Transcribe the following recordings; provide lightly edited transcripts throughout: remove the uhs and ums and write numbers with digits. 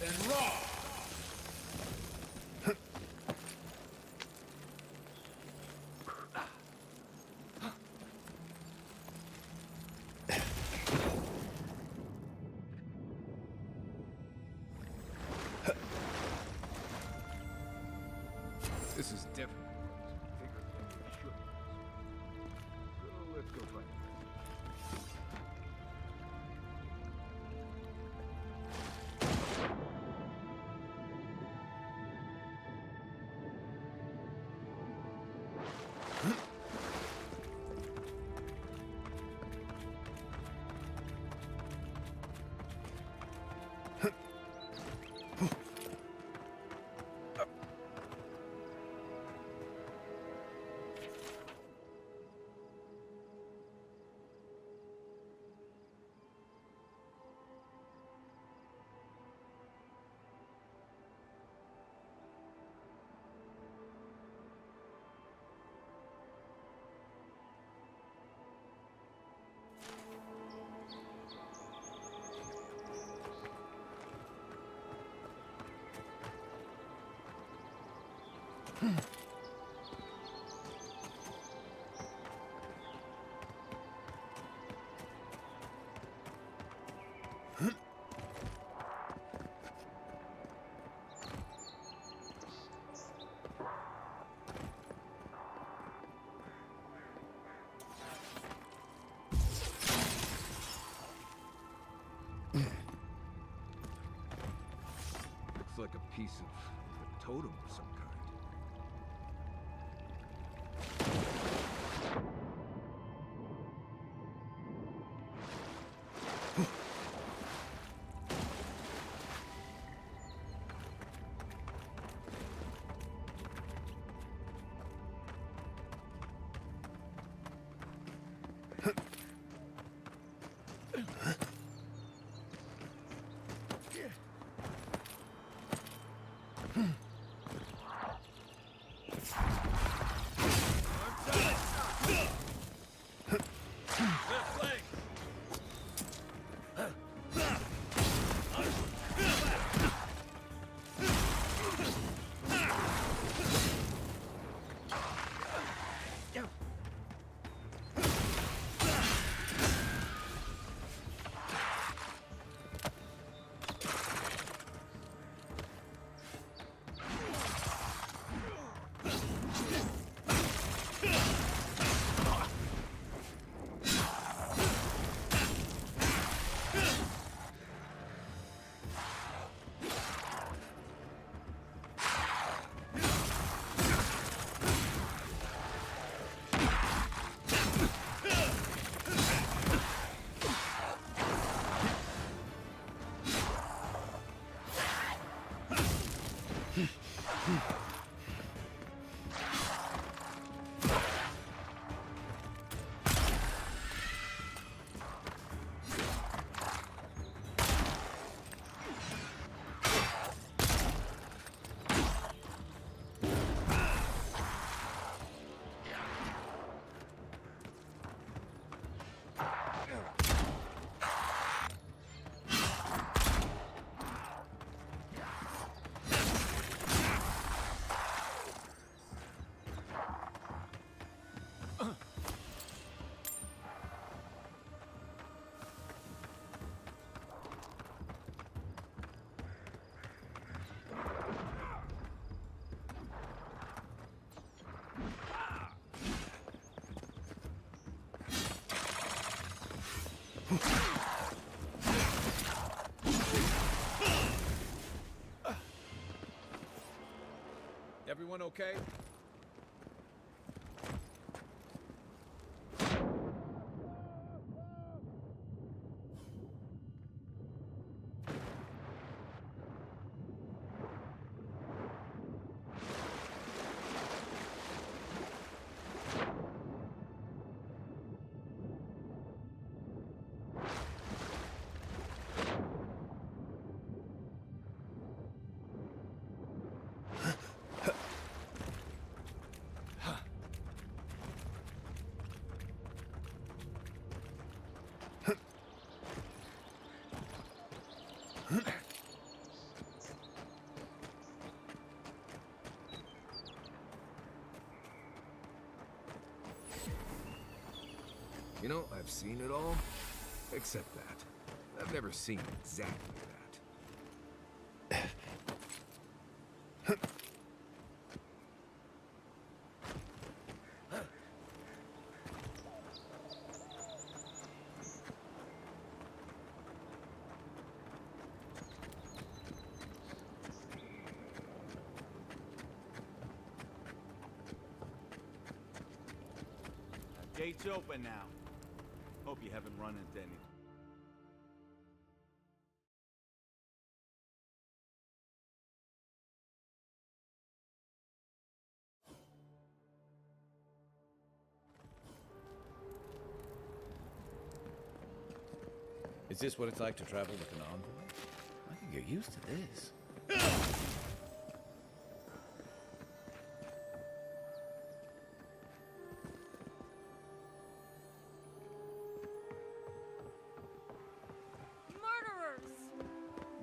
Then roll! This is different. Bigger than it should be. So let's go find it. Looks like a piece of a totem of some kind. Everyone okay? You know, I've seen it all, except that. I've never seen exactly that. Gate's open now. Hope you haven't run into anything. Is this what it's like to travel with an envoy? I can get used to this.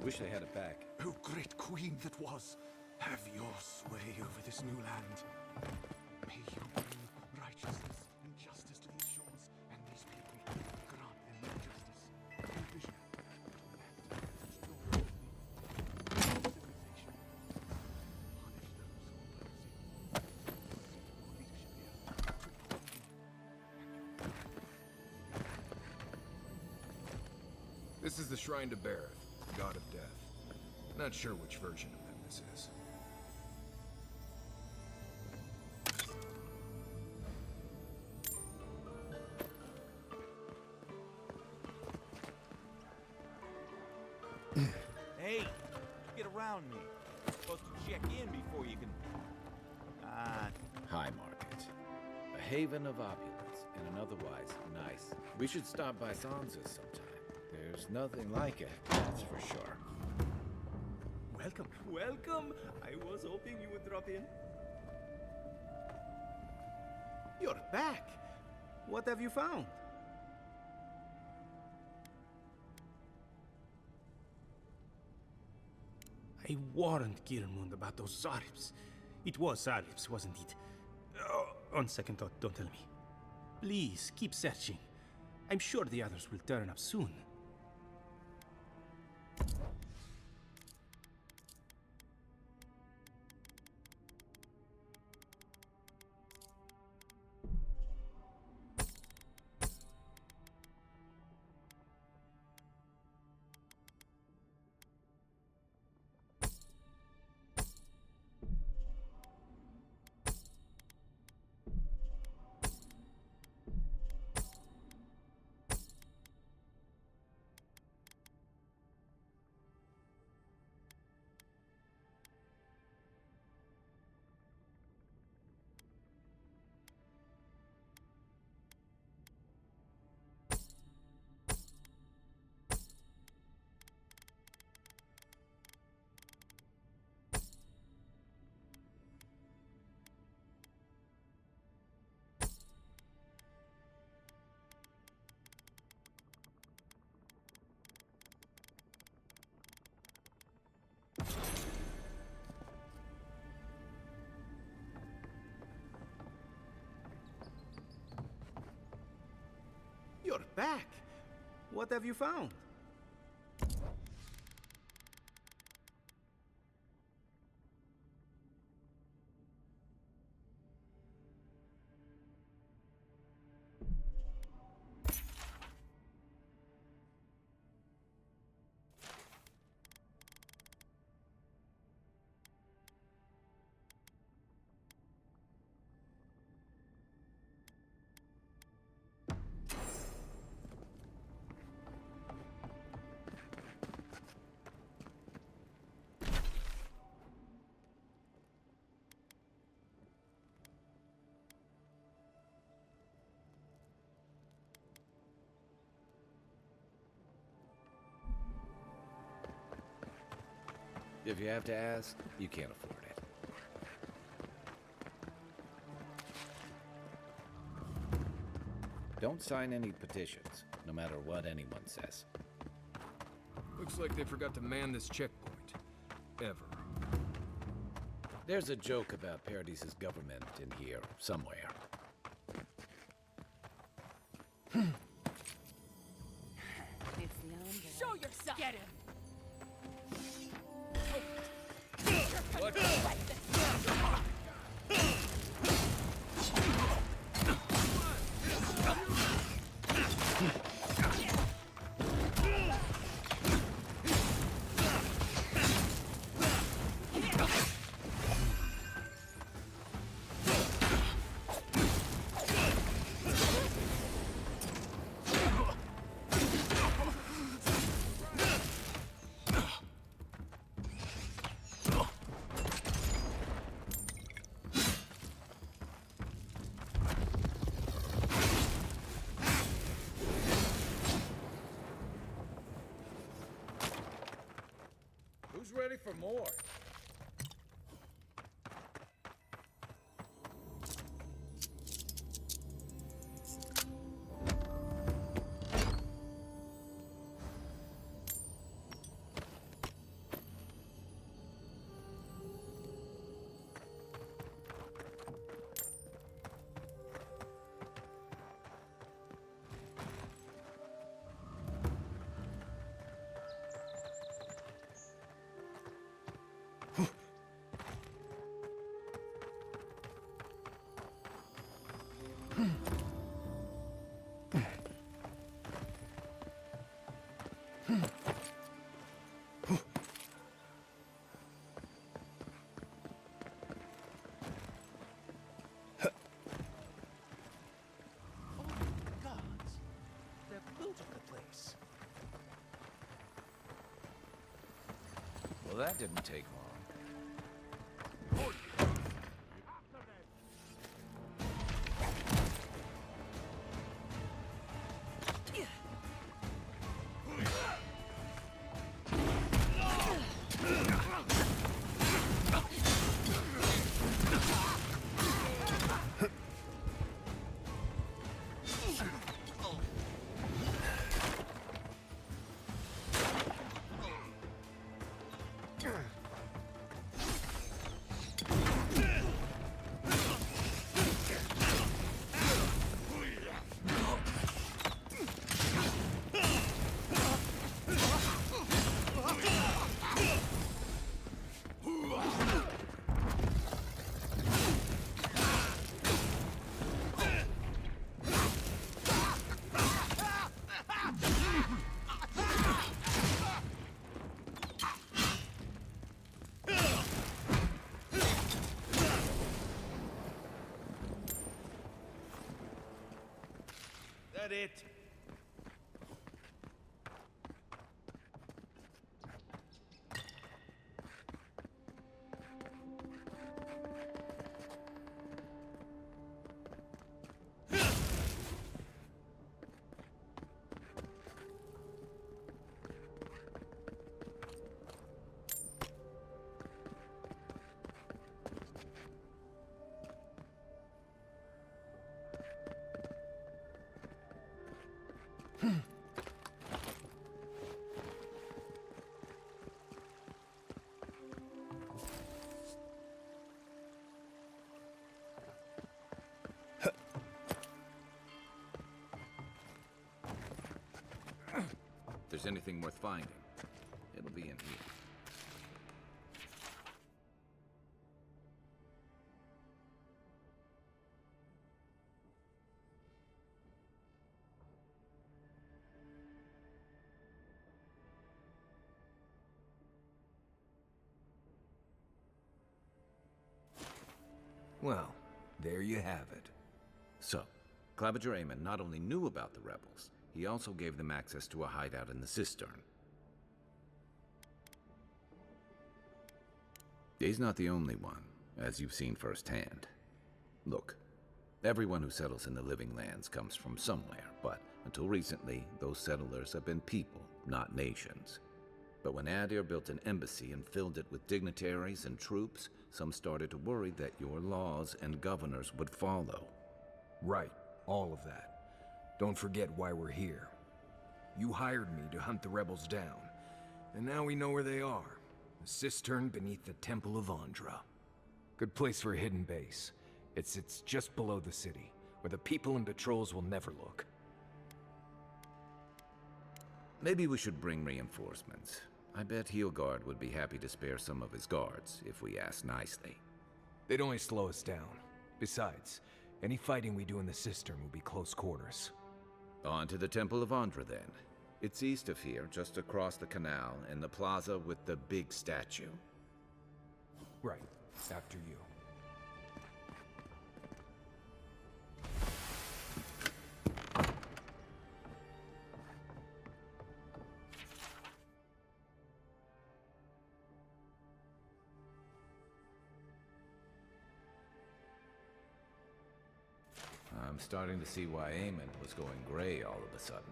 Wish I had it back. O great queen that was, have your sway over this new land. May you bring righteousness and justice to these shores and these people. Grant them their justice and vision to land such glorious civilization. Punish those who oppose you. Seek your leadership here to pardon you. This is the Shrine to Bareth, God of Death. Not sure which version of them this is. Hey, get around me. You're supposed to check in before you can... High Market. A haven of opulence and an otherwise nice. We should stop by Sansa's sometime. There's nothing like it, that's for sure. Welcome, welcome! I was hoping you would drop in. You're back! What have you found? I warned Kirmund about those Zaribs. It was Zaribs, wasn't it? Oh, on second thought, don't tell me. Please, keep searching. I'm sure the others will turn up soon. You're back! What have you found? If you have to ask, you can't afford it. Don't sign any petitions, no matter what anyone says. Looks like they forgot to man this checkpoint. Ever. There's a joke about Paradis's government in here, somewhere. It's the homeboy. Show yourself! Get him! Who's ready for more? Gods, they're built at the place. Well, that didn't take long. That it? If there's anything worth finding, it'll be in here. Well, there you have it. So, Claviger Amon not only knew about the rebels, he also gave them access to a hideout in the cistern. He's not the only one, as you've seen firsthand. Look, everyone who settles in the Living Lands comes from somewhere, but until recently, those settlers have been people, not nations. But when Adir built an embassy and filled it with dignitaries and troops, some started to worry that your laws and governors would follow. Right, all of that. Don't forget why we're here. You hired me to hunt the rebels down, and now we know where they are. The cistern beneath the Temple of Andra. Good place for a hidden base. It sits just below the city, where the people and patrols will never look. Maybe we should bring reinforcements. I bet Heelguard would be happy to spare some of his guards if we ask nicely. They'd only slow us down. Besides, any fighting we do in the cistern will be close quarters. On to the Temple of Andra, then. It's east of here, just across the canal, in the plaza with the big statue. Right. After you. I'm starting to see why Eamon was going gray all of a sudden.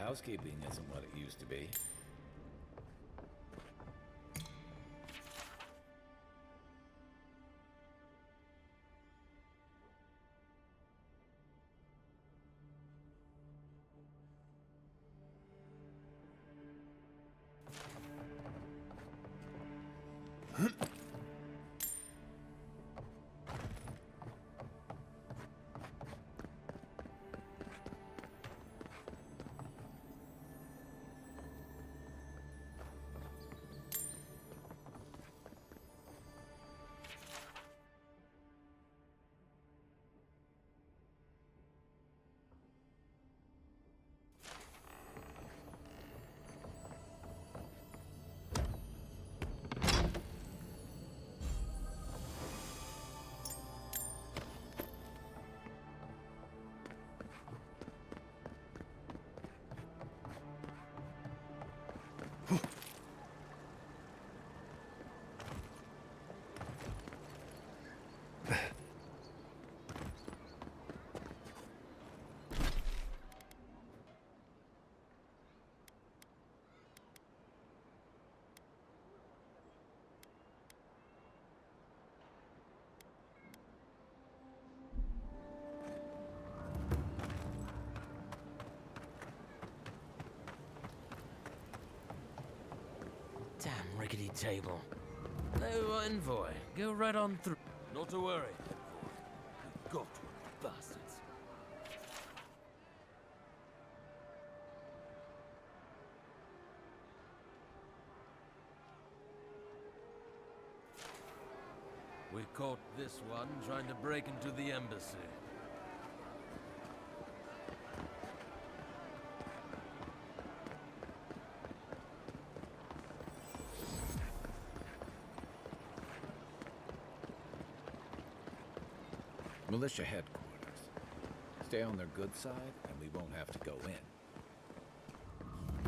Housekeeping isn't what it used to be. Damn rickety table. No envoy. Go right on through. Not to worry, envoy. We've got you, bastards. We caught this one trying to break into the embassy. Militia headquarters. Stay on their good side, and we won't have to go in.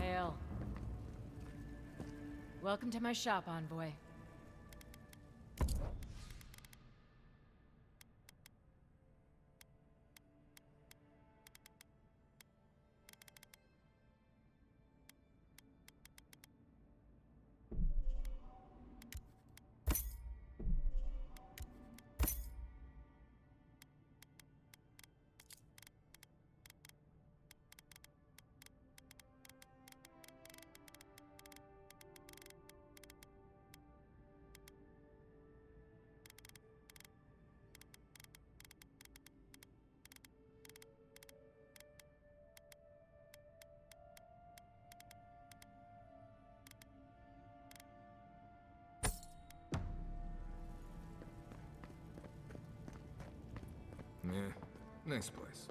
Hail. Welcome to my shop, envoy. Yeah, nice place.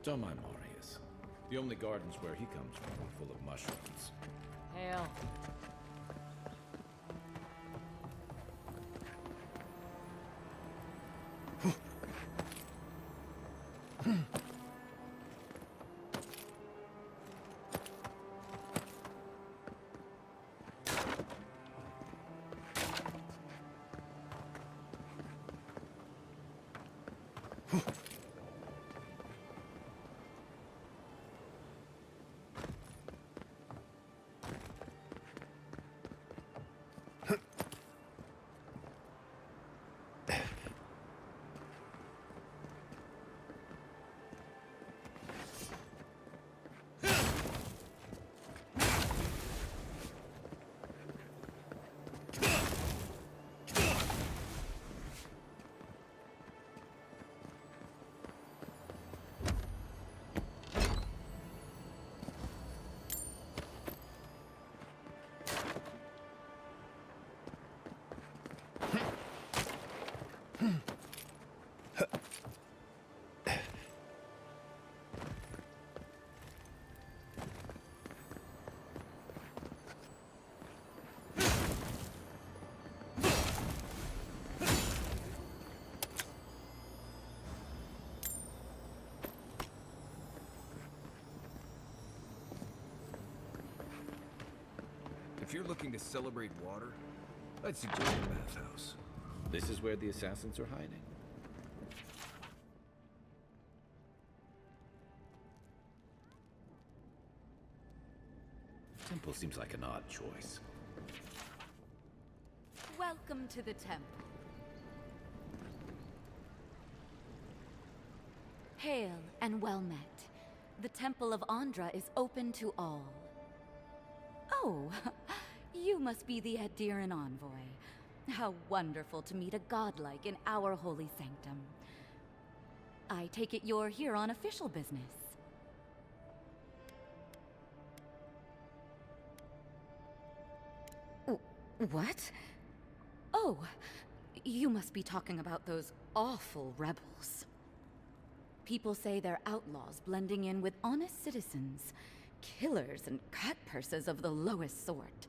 Don't mind Marius. The only gardens where he comes from are full of mushrooms. Hail. If you're looking to celebrate water, I'd suggest a bathhouse. This is where the assassins are hiding. Temple seems like an odd choice. Welcome to the temple. Hail and well met. The Temple of Andra is open to all. Oh, you must be the Adiran envoy. How wonderful to meet a godlike in our holy sanctum. I take it you're here on official business. What? Oh, you must be talking about those awful rebels. People say they're outlaws blending in with honest citizens, killers and cut-purses of the lowest sort.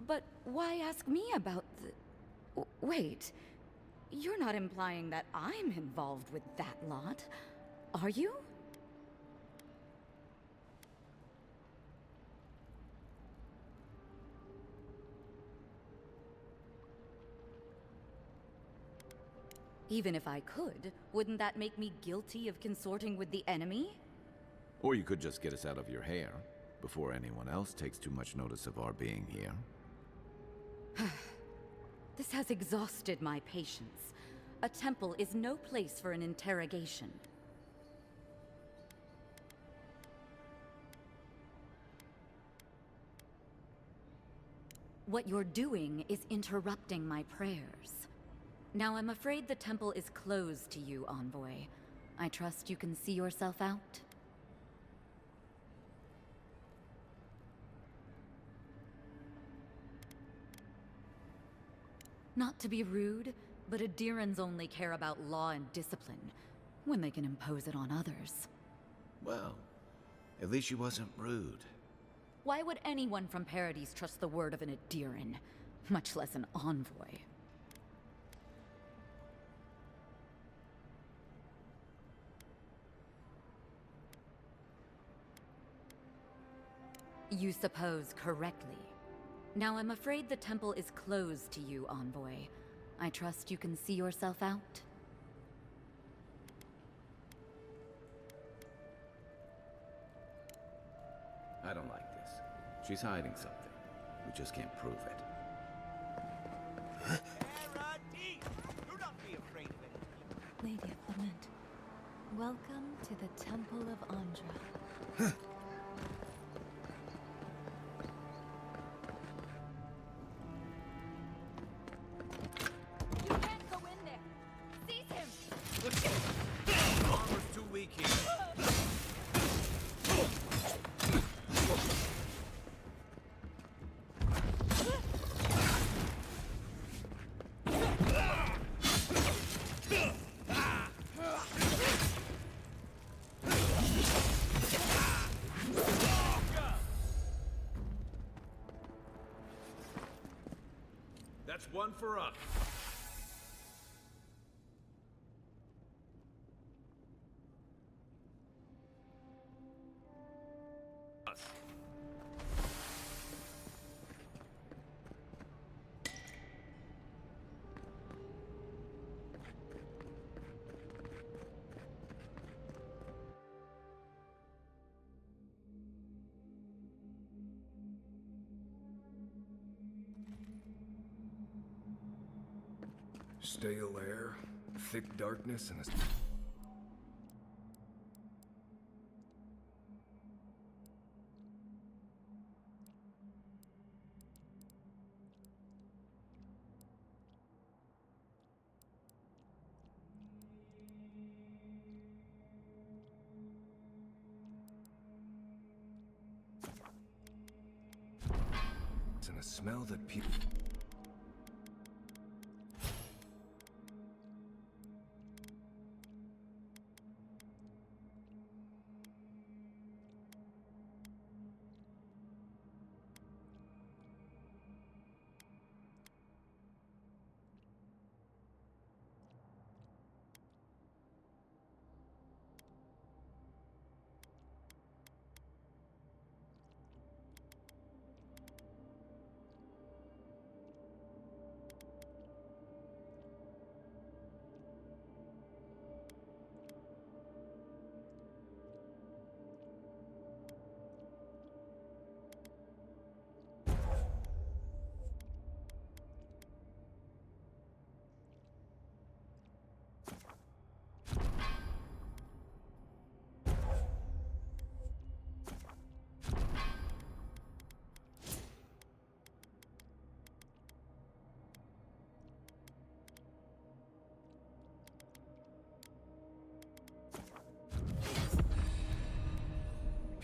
But why ask me about the... Wait, you're not implying that I'm involved with that lot, are you? Even if I could, wouldn't that make me guilty of consorting with the enemy? Or you could just get us out of your hair before anyone else takes too much notice of our being here. This has exhausted my patience. A temple is no place for an interrogation. What you're doing is interrupting my prayers. Now I'm afraid the temple is closed to you, Envoy. I trust you can see yourself out? Not to be rude, but Adirans only care about law and discipline, when they can impose it on others. Well, at least she wasn't rude. Why would anyone from Paradise trust the word of an Adiran, much less an envoy? You suppose correctly. Now I'm afraid the temple is closed to you, Envoy. I trust you can see yourself out? I don't like this. She's hiding something. We just can't prove it. Paradise! Do not be afraid of anything. Lady of Lament, welcome to the Temple of Andra. You can't go in there! Seize him! Armor's too weak here. That's one for us. Stale air, thick darkness, and a... and a smell that people...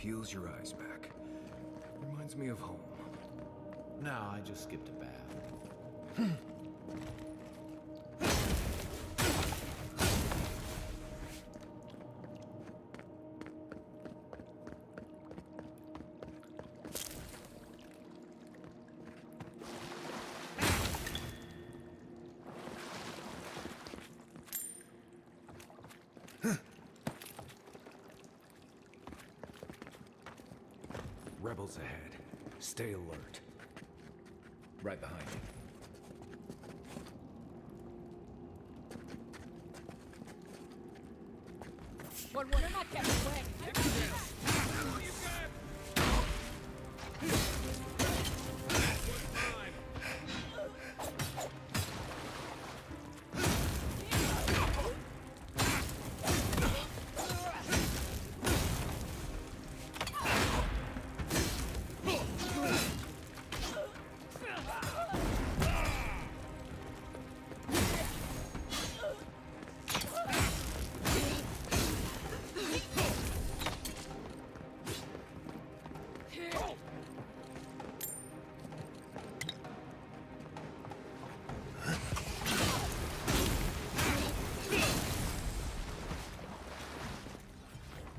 peels your eyes back. Reminds me of home. No, I just skipped a bath. Rebels ahead. Stay alert. Right behind you. You're not getting away.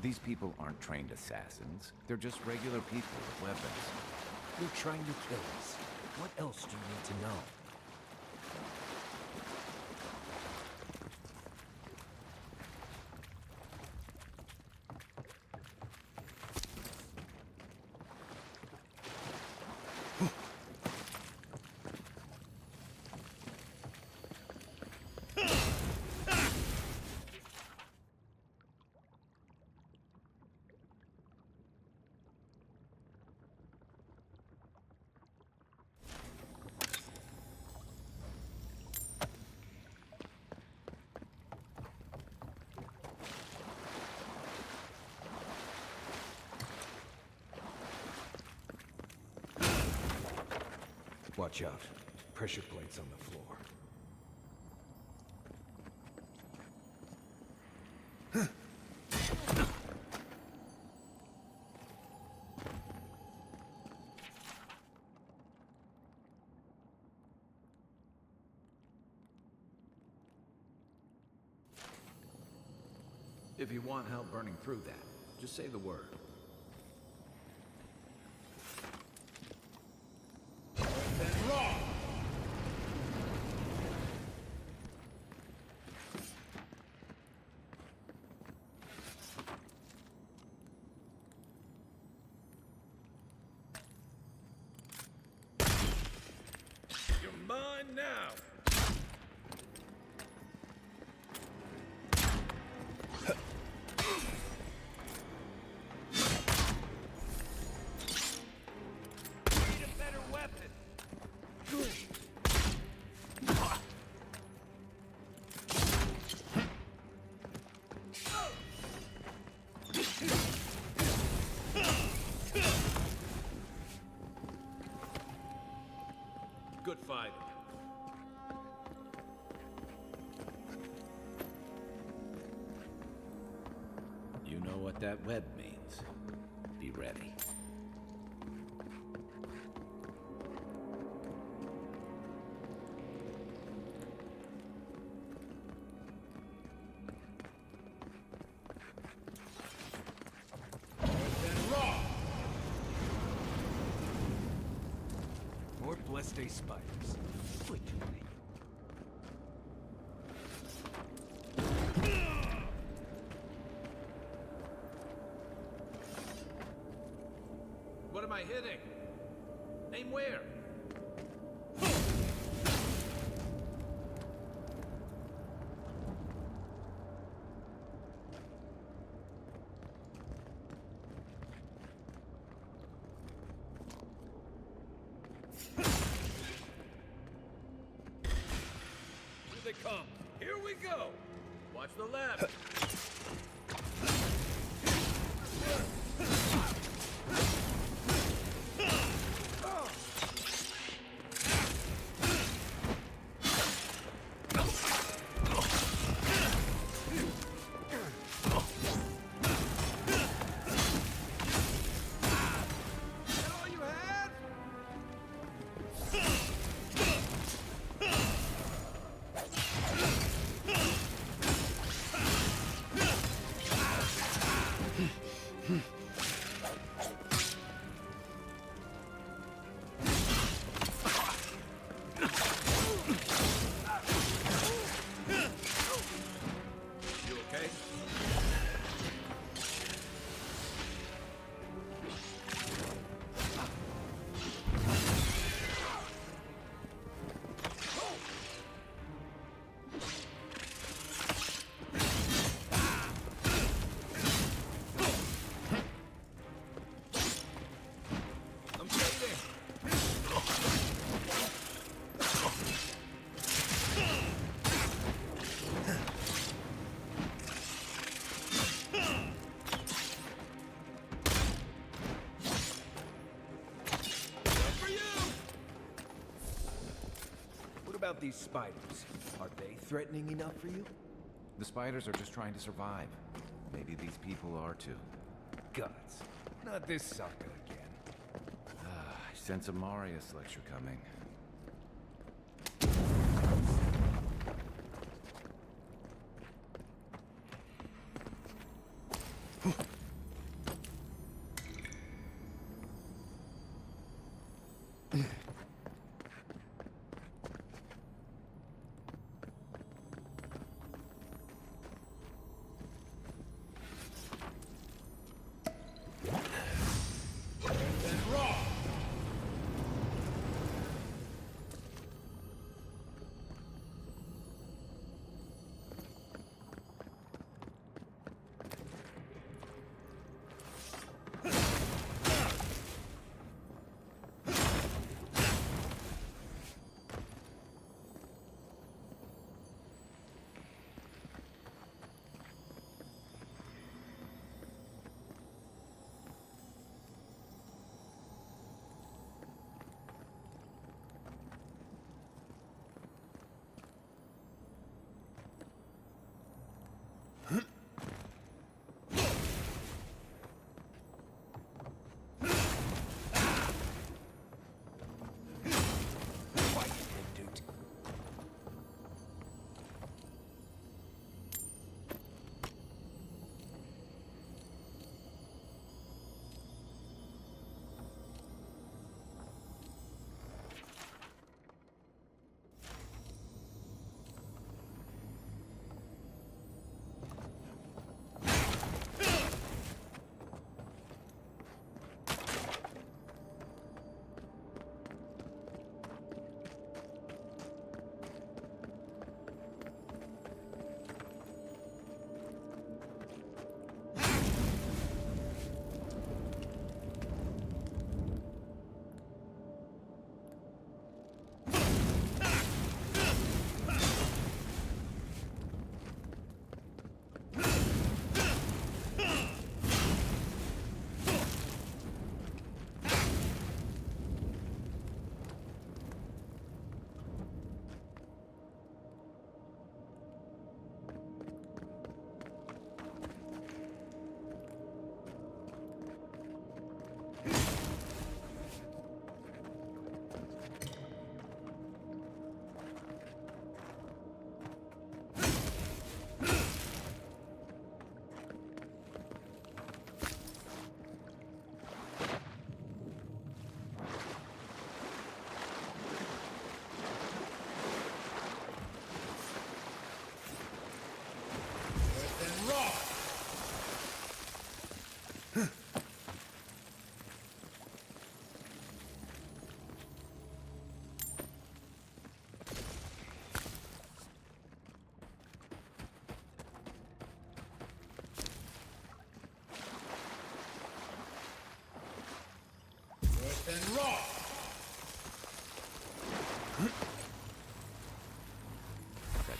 These people aren't trained assassins. They're just regular people with weapons. You're trying to kill us. What else do you need to know? Watch out. Pressure plates on the floor. If you want help burning through that, just say the word. You're mine now! Need a better weapon! Good fighting. You know what that web means. Be ready. More blessed spiders. Wait to me. What am I hitting? Aim where? Here they come. Here we go. Watch the left. You okay? I'm bleeding. What about these spiders? Are they threatening enough for you? The spiders are just trying to survive. Maybe these people are too. Guts. Not this sucker again. I sense a Marius lecture coming.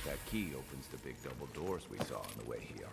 That key opens the big double doors we saw on the way here.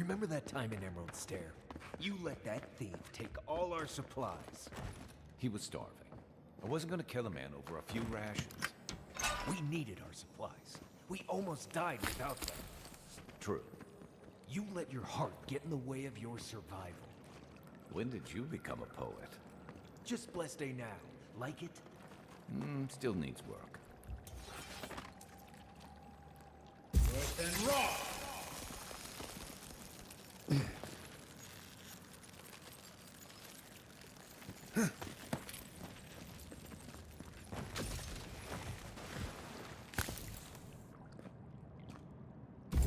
Remember that time in Emerald Stair? You let that thief take all our supplies. He was starving. I wasn't gonna kill a man over a few rations. We needed our supplies. We almost died without them. True. You let your heart get in the way of your survival. When did you become a poet? Just blessed day now. Like it? Still needs work. Worse than raw!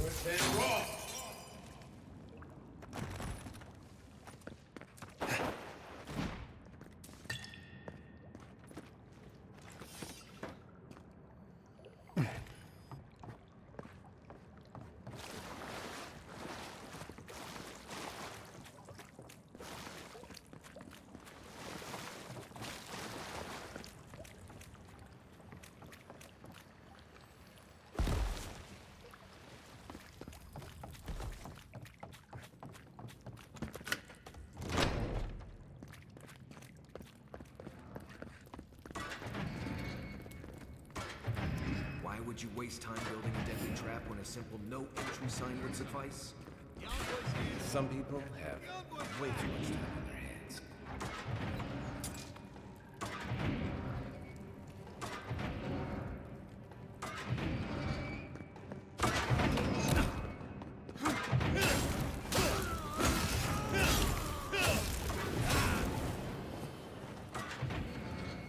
Worse than raw! Why would you waste time building a deadly trap when a simple no entry sign would suffice? Some people have way too much time on their hands.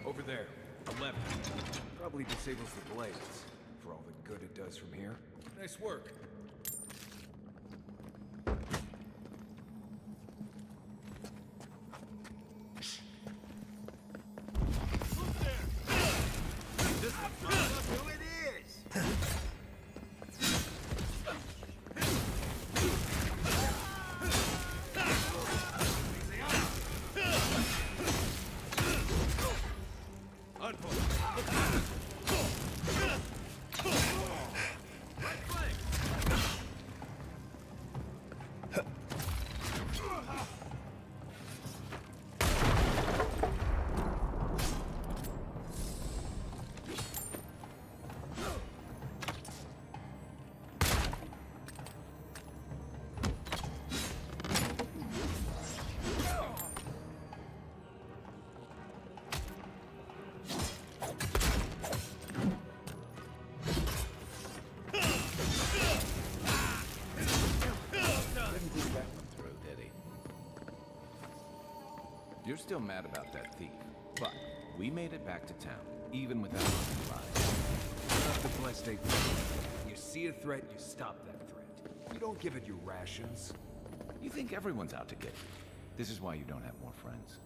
Over there, the left. Probably disables the blades, for all the good it does from here. Nice work. You're still mad about that thief, but we made it back to town, even without our lives. Not the blessed day. You see a threat, you stop that threat. You don't give it your rations. You think everyone's out to get you. This is why you don't have more friends.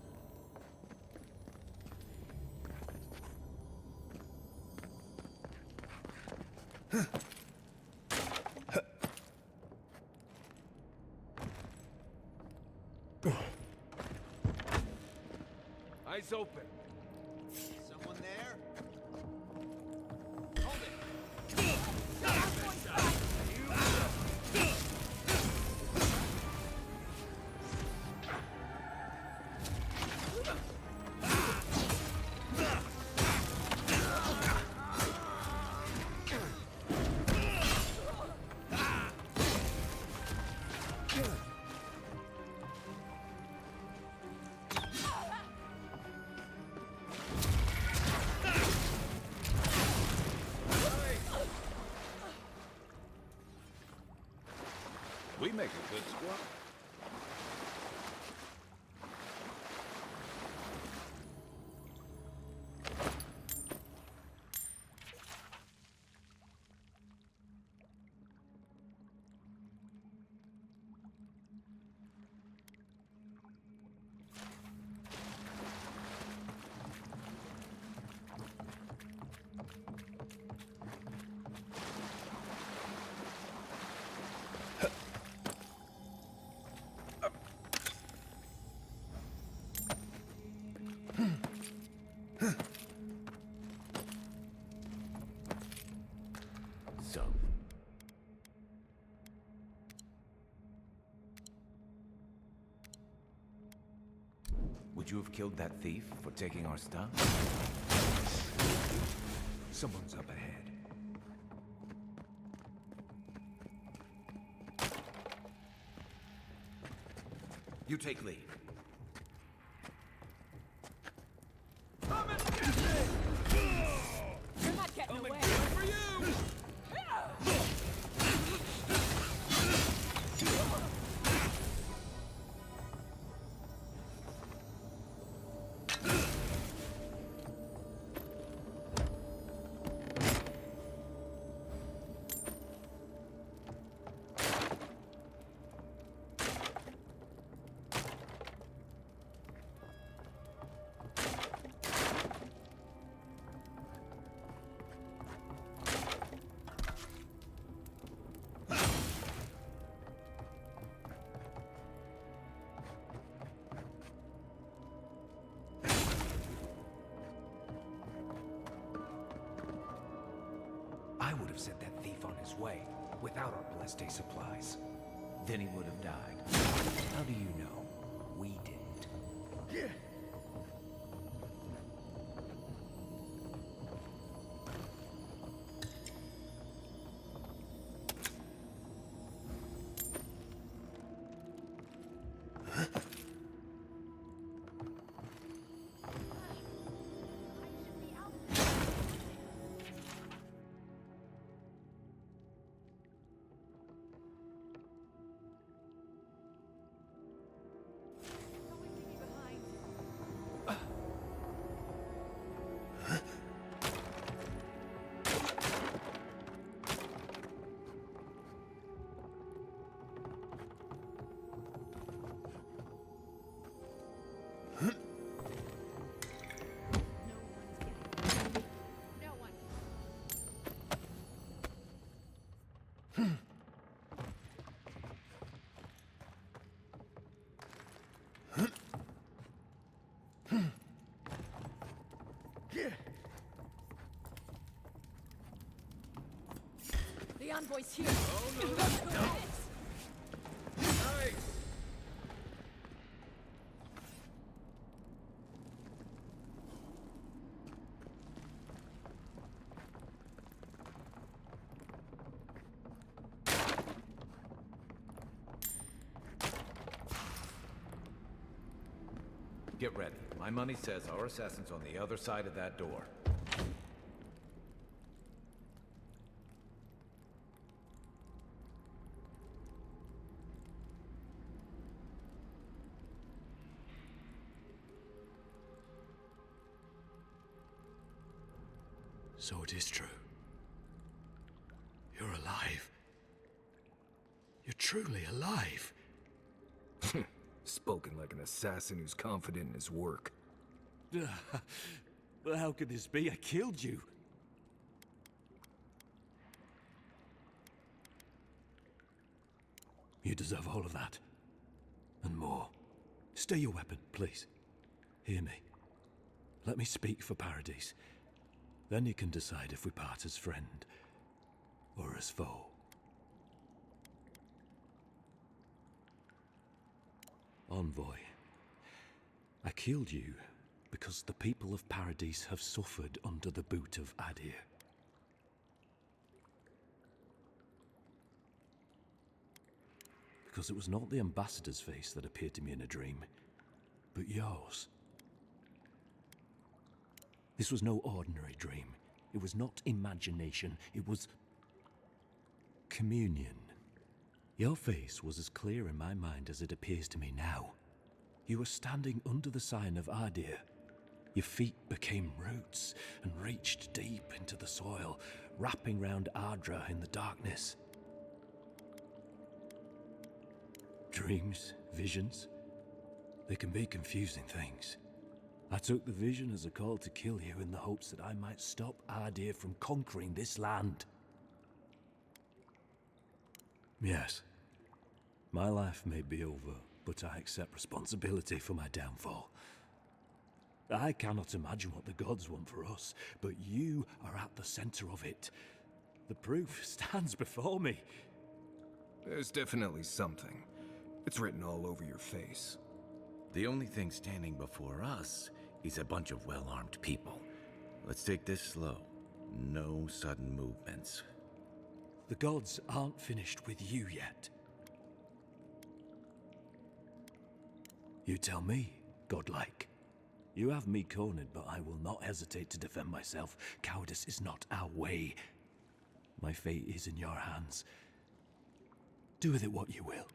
Eyes open. Someone there? We make a good squad. Would you have killed that thief for taking our stuff? Someone's up ahead. You take lead. You're not getting away. I would have sent that thief on his way, without our blessed day supplies. Then he would have died. How do you know? We didn't. The envoy's here. Oh, no, no. Get ready. My money says our assassin's on the other side of that door. So it is true. You're alive. You're truly alive. Spoken like an assassin who's confident in his work. Well, how could this be? I killed you. You deserve all of that. And more. Stay your weapon, please. Hear me. Let me speak for Paradise. Then you can decide if we part as friend or as foe. Envoy, I killed you because the people of Paradise have suffered under the boot of Adir. Because it was not the ambassador's face that appeared to me in a dream, but yours. This was no ordinary dream. It was not imagination. It was communion. Your face was as clear in my mind as it appears to me now. You were standing under the sign of Adir. Your feet became roots and reached deep into the soil, wrapping round Ardra in the darkness. Dreams, visions, they can be confusing things. I took the vision as a call to kill you in the hopes that I might stop Adir from conquering this land. Yes, my life may be over, but I accept responsibility for my downfall. I cannot imagine what the gods want for us, but you are at the center of it. The proof stands before me. There's definitely something. It's written all over your face. The only thing standing before us is a bunch of well-armed people. Let's take this slow. No sudden movements. The gods aren't finished with you yet. You tell me, godlike. You have me cornered, but I will not hesitate to defend myself. Cowardice is not our way. My fate is in your hands. Do with it what you will.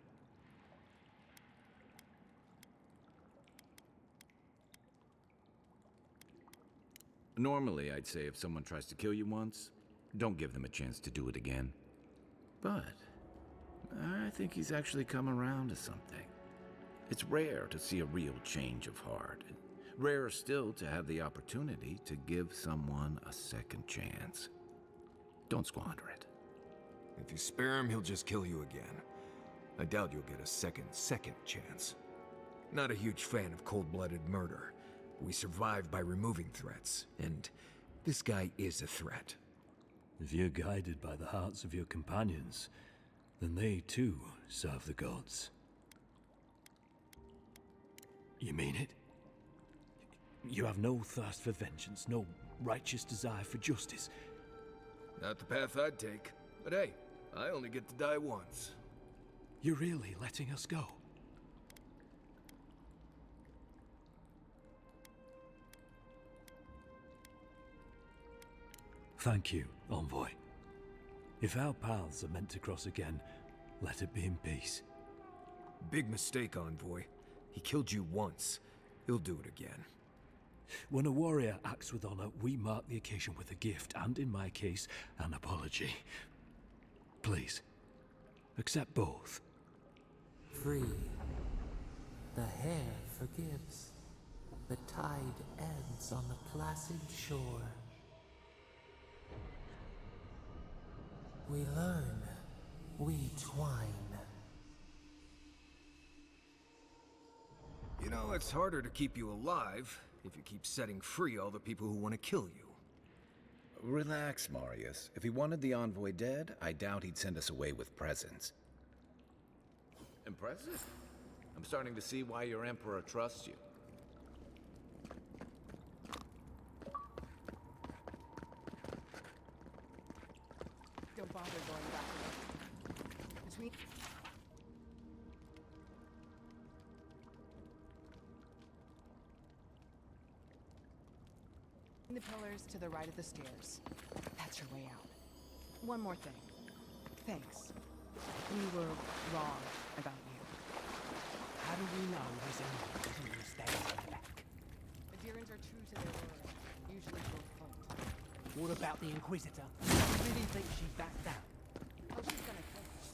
Normally, I'd say if someone tries to kill you once, don't give them a chance to do it again. But I think he's actually come around to something. It's rare to see a real change of heart. Rarer still to have the opportunity to give someone a second chance. Don't squander it. If you spare him, he'll just kill you again. I doubt you'll get a second chance. Not a huge fan of cold-blooded murder. We survive by removing threats, and this guy is a threat. If you're guided by the hearts of your companions, then they too serve the gods. You mean it? You have no thirst for vengeance, no righteous desire for justice. Not the path I'd take. But hey, I only get to die once. You're really letting us go? Thank you, Envoy. If our paths are meant to cross again, let it be in peace. Big mistake, Envoy. He killed you once. He'll do it again. When a warrior acts with honor, we mark the occasion with a gift, and in my case, an apology. Please, accept both. Free. The hair forgives. The tide ends on the placid shore. We learn. We twine. You know, it's harder to keep you alive if you keep setting free all the people who want to kill you. Relax, Marius. If he wanted the envoy dead, I doubt he'd send us away with presents. Impressive. I'm starting to see why your emperor trusts you. Don't bother going back. Between... the pillars to the right of the stairs. That's your way out. One more thing. Thanks. We were wrong about you. How do we know there's anyone who stays in the back? Adherents are true to their word, usually to a fault. What about the Inquisitor? Do you really think she backed down? Oh, she's gonna kill us.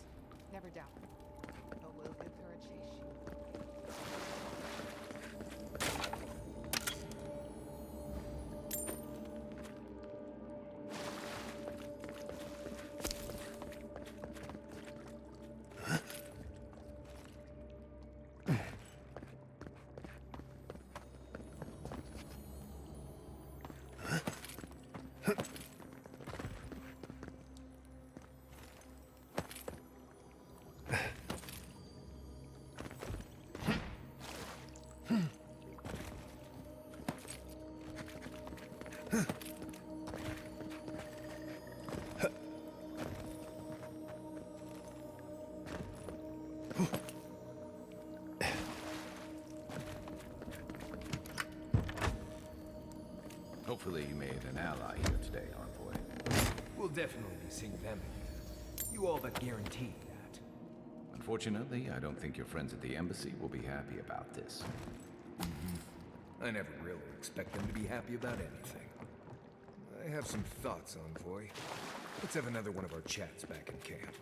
Never doubt it. But we'll give her a chase sheet. Hopefully you made an ally here today, Envoy. We'll definitely be seeing them again. You all but guaranteed that. Unfortunately, I don't think your friends at the embassy will be happy about this. I never really expect them to be happy about anything. I have some thoughts, Envoy. Let's have another one of our chats back in camp.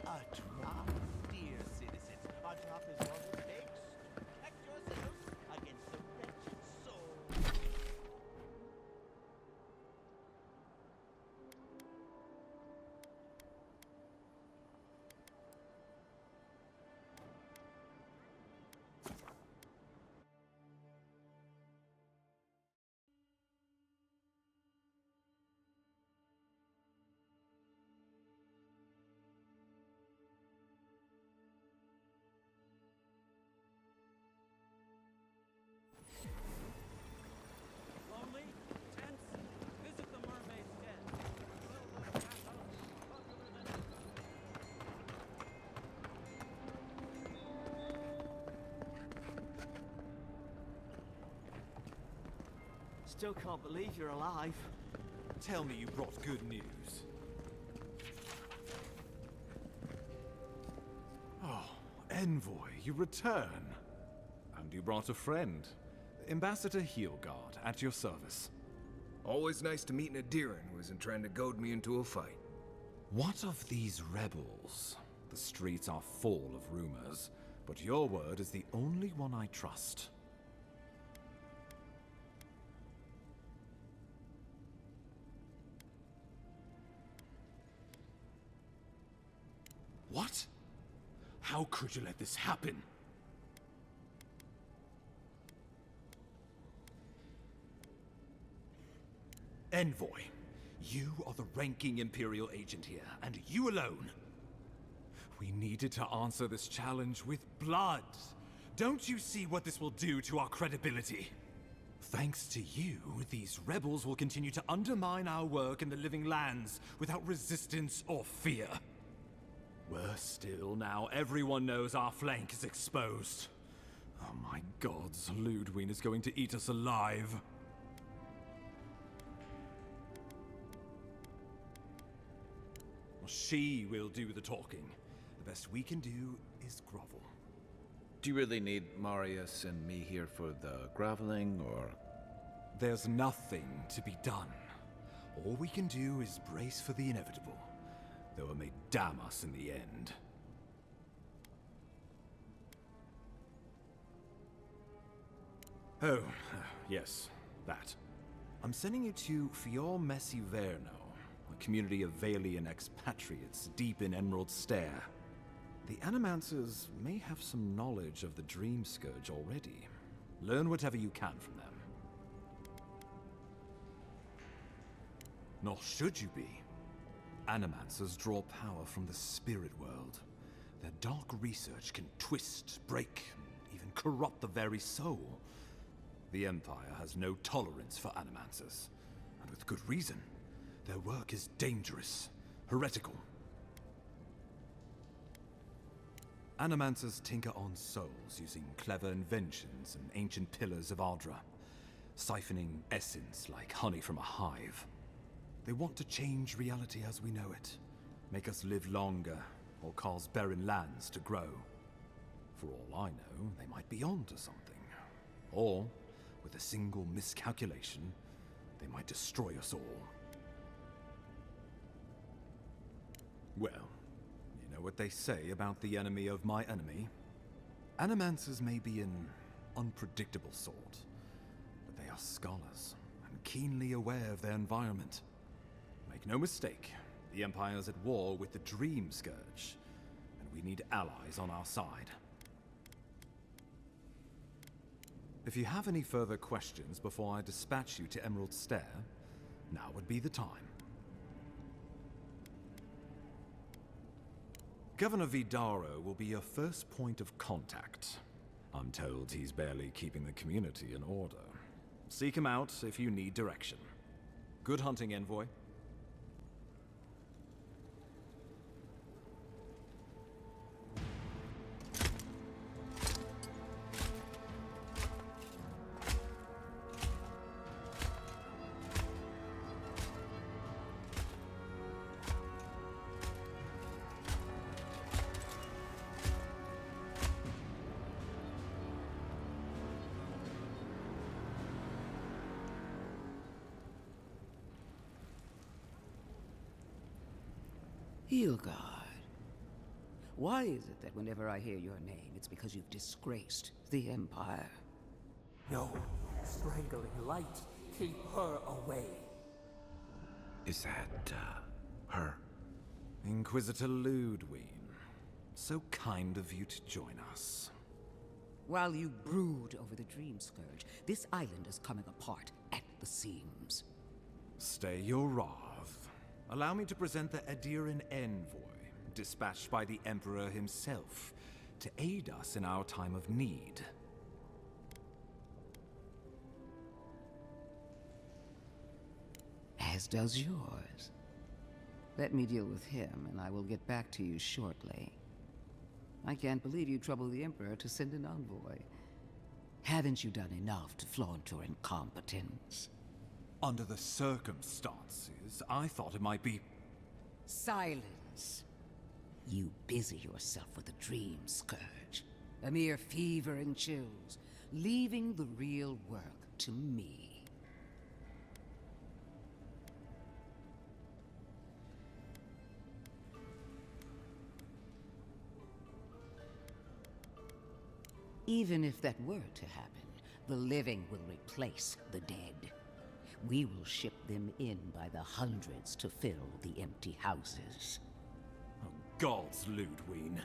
A drop, dear citizens. A drop is what it takes Still can't believe you're alive. Tell me you brought good news. Oh, Envoy, you return. And you brought a friend. Ambassador Heelguard, at your service. Always nice to meet an Adiran who isn't trying to goad me into a fight. What of these rebels? The streets are full of rumors, but your word is the only one I trust. What? How could you let this happen? Envoy, you are the ranking Imperial agent here, and you alone. We needed to answer this challenge with blood. Don't you see what this will do to our credibility? Thanks to you, these rebels will continue to undermine our work in the Living Lands without resistance or fear. Worse still, now everyone knows our flank is exposed. Oh my gods, Ludwig is going to eat us alive. Well, she will do the talking. The best we can do is grovel. Do you really need Marius and me here for the groveling, or...? There's nothing to be done. All we can do is brace for the inevitable, though it may damn us in the end. Oh, yes, that. I'm sending you to Fior Messiverno, a community of Valian expatriates deep in Emerald Stair. The Animancers may have some knowledge of the Dream Scourge already. Learn whatever you can from them. Nor should you be. Animancers draw power from the spirit world. Their dark research can twist, break, and even corrupt the very soul. The Empire has no tolerance for Animancers, and with good reason. Their work is dangerous, heretical. Animancers tinker on souls using clever inventions and ancient pillars of Ardra, siphoning essence like honey from a hive. They want to change reality as we know it, make us live longer, or cause barren lands to grow. For all I know, they might be onto something. Or, with a single miscalculation, they might destroy us all. Well, you know what they say about the enemy of my enemy? Animancers may be an unpredictable sort, but they are scholars, and keenly aware of their environment. Make no mistake, the Empire's at war with the Dream Scourge, and we need allies on our side. If you have any further questions before I dispatch you to Emerald Stair, now would be the time. Governor Vidaro will be your first point of contact. I'm told he's barely keeping the community in order. Seek him out if you need direction. Good hunting, Envoy. Heelguard. Why is it that whenever I hear your name, it's because you've disgraced the Empire? No, strangling light. Keep her away. Is that, her? Inquisitor Ludwig. So kind of you to join us. While you brood over the Dream Scourge, this island is coming apart at the seams. Stay your wrath. Allow me to present the Adiran Envoy, dispatched by the Emperor himself, to aid us in our time of need. As does yours. Let me deal with him, and I will get back to you shortly. I can't believe you troubled the Emperor to send an envoy. Haven't you done enough to flaunt your incompetence? Under the circumstances, I thought it might be... Silence. You busy yourself with a dream, Scourge. A mere fever and chills, leaving the real work to me. Even if that were to happen, the living will replace the dead. We will ship them in by the hundreds to fill the empty houses. Oh, gods, Ludwig.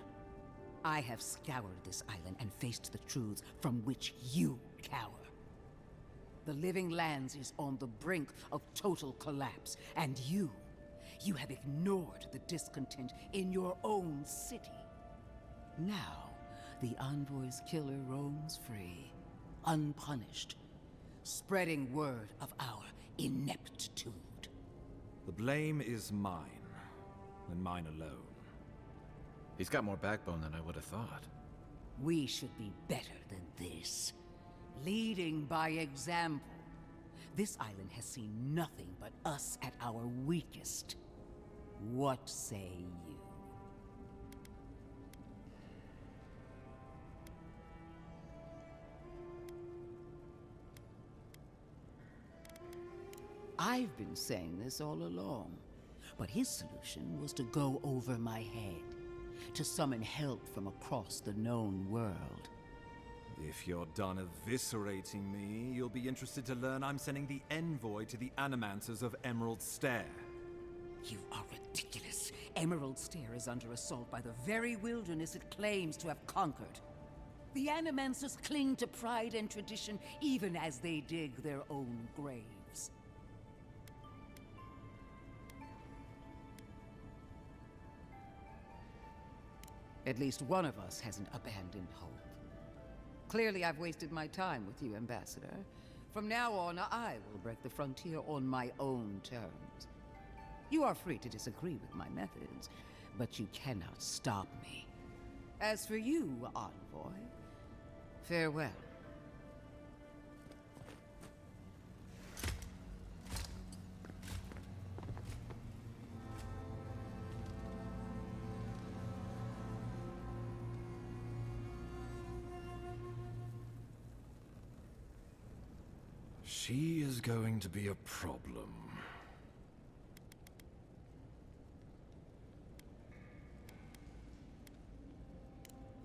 I have scoured this island and faced the truths from which you cower. The Living Lands is on the brink of total collapse, and you have ignored the discontent in your own city. Now, the Envoy's killer roams free, unpunished, spreading word of our ineptitude. The blame is mine, and mine alone. He's got more backbone than I would have thought. We should be better than this. Leading by example. This island has seen nothing but us at our weakest. What say you? I've been saying this all along, but his solution was to go over my head, to summon help from across the known world. If you're done eviscerating me, you'll be interested to learn I'm sending the envoy to the Animancers of Emerald Stair. You are ridiculous. Emerald Stair is under assault by the very wilderness it claims to have conquered. The Animancers cling to pride and tradition even as they dig their own graves. At least one of us hasn't abandoned hope. Clearly, I've wasted my time with you, Ambassador. From now on, I will break the frontier on my own terms. You are free to disagree with my methods, but you cannot stop me. As for you, Envoy, farewell. She is going to be a problem.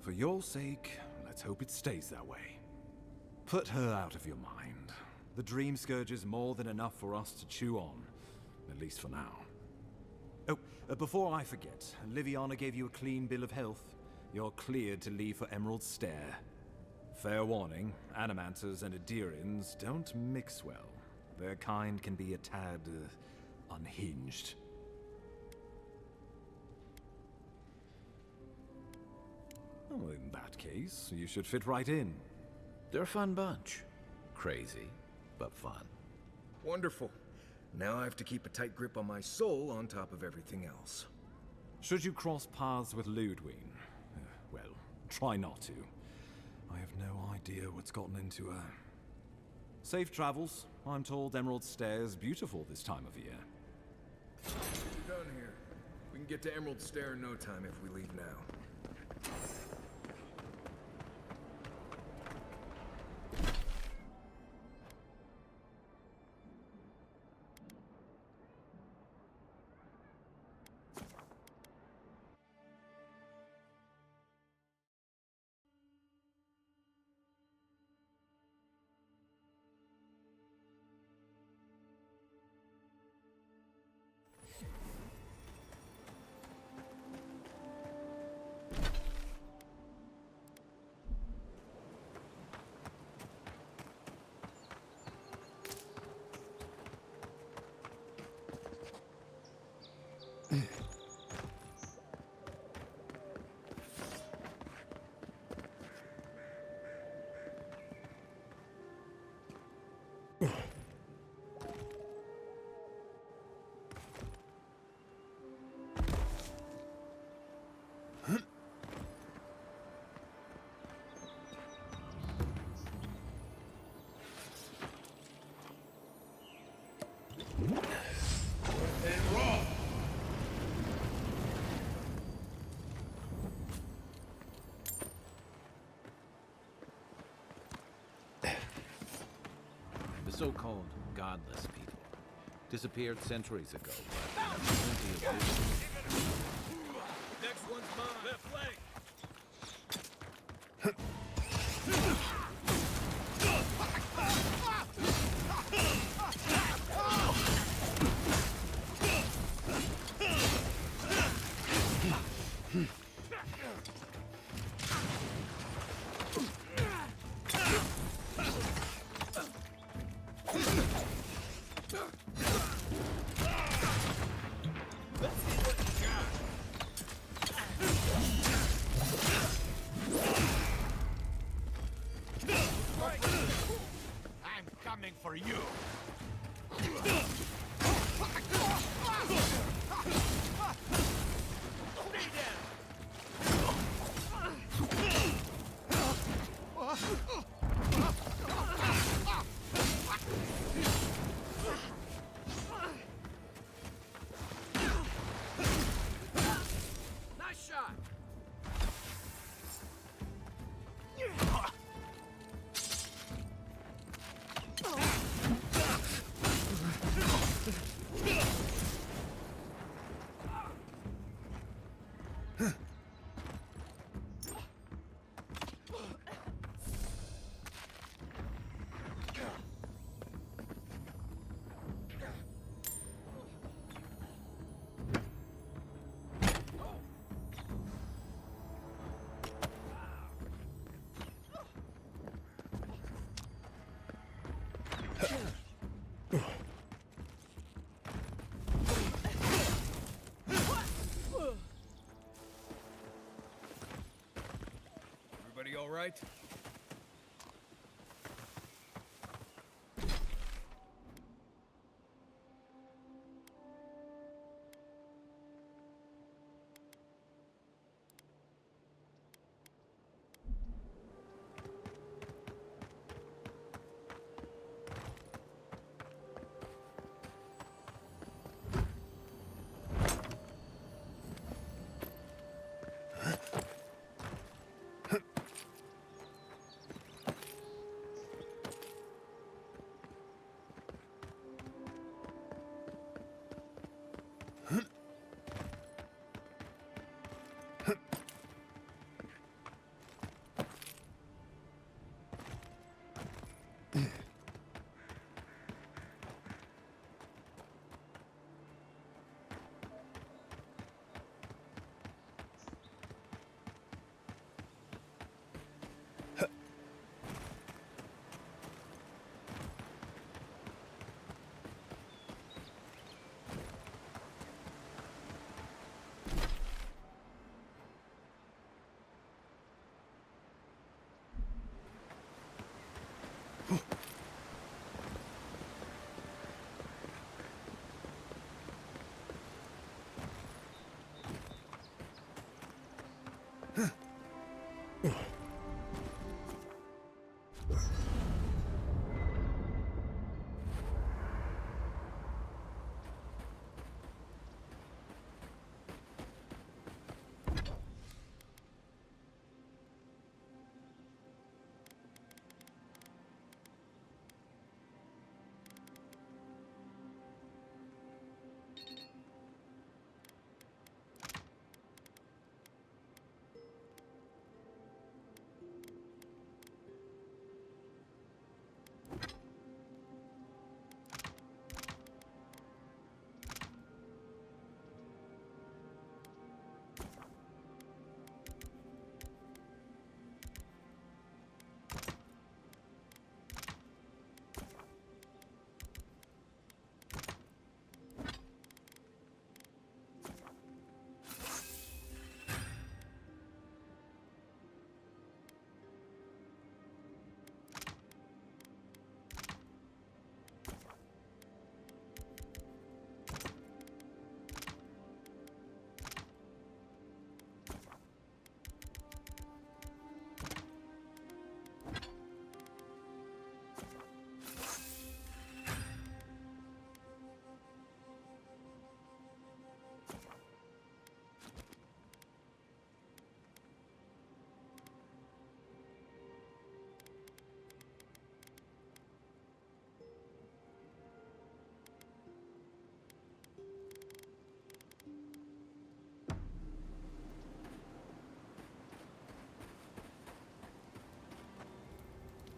For your sake, let's hope it stays that way. Put her out of your mind. The Dream Scourge is more than enough for us to chew on, at least for now. Oh, before I forget, Liviana gave you a clean bill of health. You're cleared to leave for Emerald Stair. Fair warning, Animancers and Adirians don't mix well. Their kind can be a tad, unhinged. Well, in that case, you should fit right in. They're a fun bunch. Crazy, but fun. Wonderful. Now I have to keep a tight grip on my soul on top of everything else. Should you cross paths with Ludwig, well, try not to. I have no idea what's gotten into her. Safe travels. I'm told Emerald Stair's beautiful this time of year. We're done here. We can get to Emerald Stair in no time if we leave now. The so-called godless people disappeared centuries ago, but plenty of Next one's mine. Left flank. I'm coming for you. Nice shot. Everybody all right?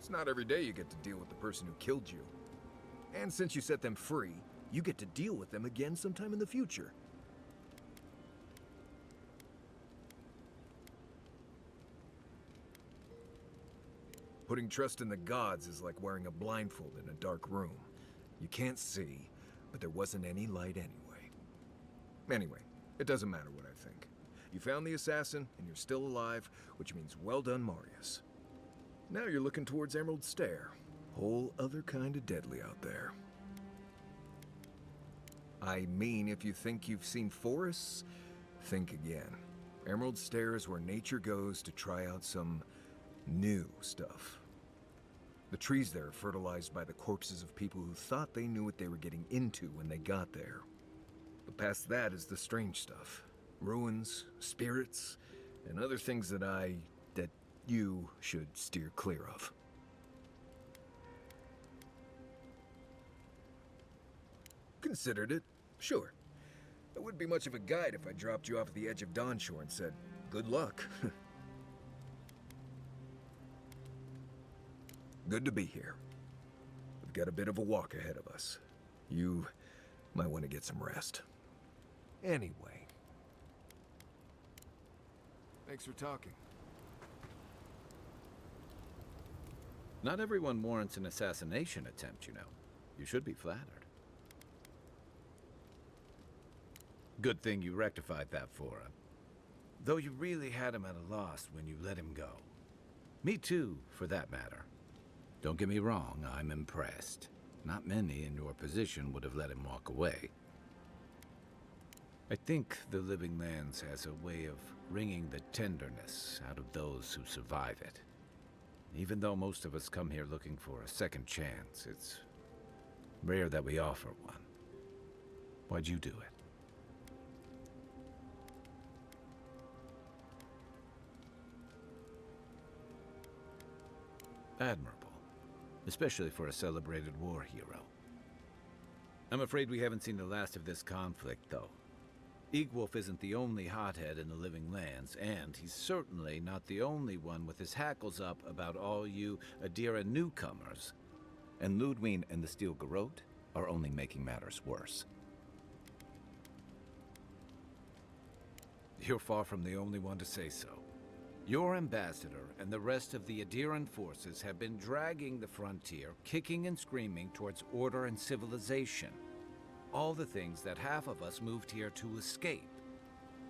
It's not every day you get to deal with the person who killed you. And since you set them free, you get to deal with them again sometime in the future. Putting trust in the gods is like wearing a blindfold in a dark room. You can't see, but there wasn't any light anyway. Anyway, it doesn't matter what I think. You found the assassin, and you're still alive, which means well done, Marius. Now you're looking towards Emerald Stair. Whole other kind of deadly out there. I mean, if you think you've seen forests, think again. Emerald Stair is where nature goes to try out some new stuff. The trees there are fertilized by the corpses of people who thought they knew what they were getting into when they got there. But past that is the strange stuff. Ruins, spirits, and other things that you should steer clear of. Considered it, sure. I wouldn't be much of a guide if I dropped you off at the edge of Dawnshore and said, good luck. Good to be here. We've got a bit of a walk ahead of us. You might want to get some rest. Anyway. Thanks for talking. Not everyone warrants an assassination attempt, you know. You should be flattered. Good thing you rectified that for him. Though you really had him at a loss when you let him go. Me too, for that matter. Don't get me wrong, I'm impressed. Not many in your position would have let him walk away. I think the Living Lands has a way of wringing the tenderness out of those who survive it. Even though most of us come here looking for a second chance, it's rare that we offer one. Why'd you do it? Admirable, especially for a celebrated war hero. I'm afraid we haven't seen the last of this conflict, though. Eagwolf isn't the only hothead in the Living Lands, and he's certainly not the only one with his hackles up about all you Adira newcomers. And Ludwig and the Steel Garrote are only making matters worse. You're far from the only one to say so. Your ambassador and the rest of the Adiran forces have been dragging the frontier, kicking and screaming towards order and civilization. All the things that half of us moved here to escape.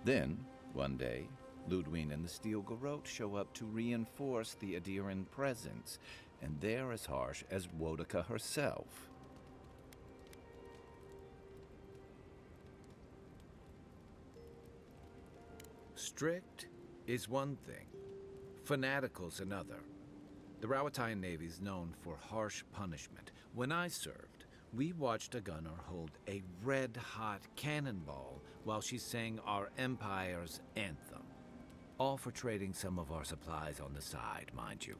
Then, one day, Ludwig and the Steel Garrote show up to reinforce the Adiran presence, and they're as harsh as Woedica herself. Strict is one thing, fanatical's another. The Rawatayan Navy's known for harsh punishment. When I served, we watched a gunner hold a red-hot cannonball while she sang our empire's anthem. All for trading some of our supplies on the side, mind you.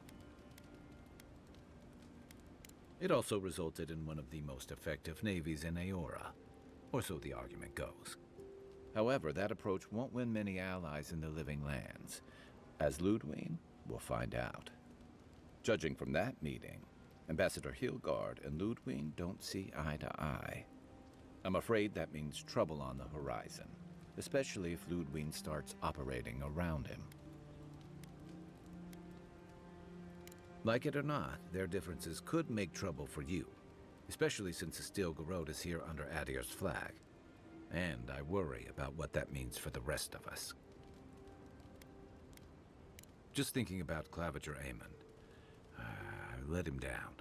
It also resulted in one of the most effective navies in Aora, or so the argument goes. However, that approach won't win many allies in the Living Lands. As Ludwig will find out. Judging from that meeting, Ambassador Hilgard and Ludwig don't see eye to eye. I'm afraid that means trouble on the horizon, especially if Ludwig starts operating around him. Like it or not, their differences could make trouble for you, especially since the Steel Garrote is here under Adir's flag. And I worry about what that means for the rest of us. Just thinking about Claviger Amon. I let him down.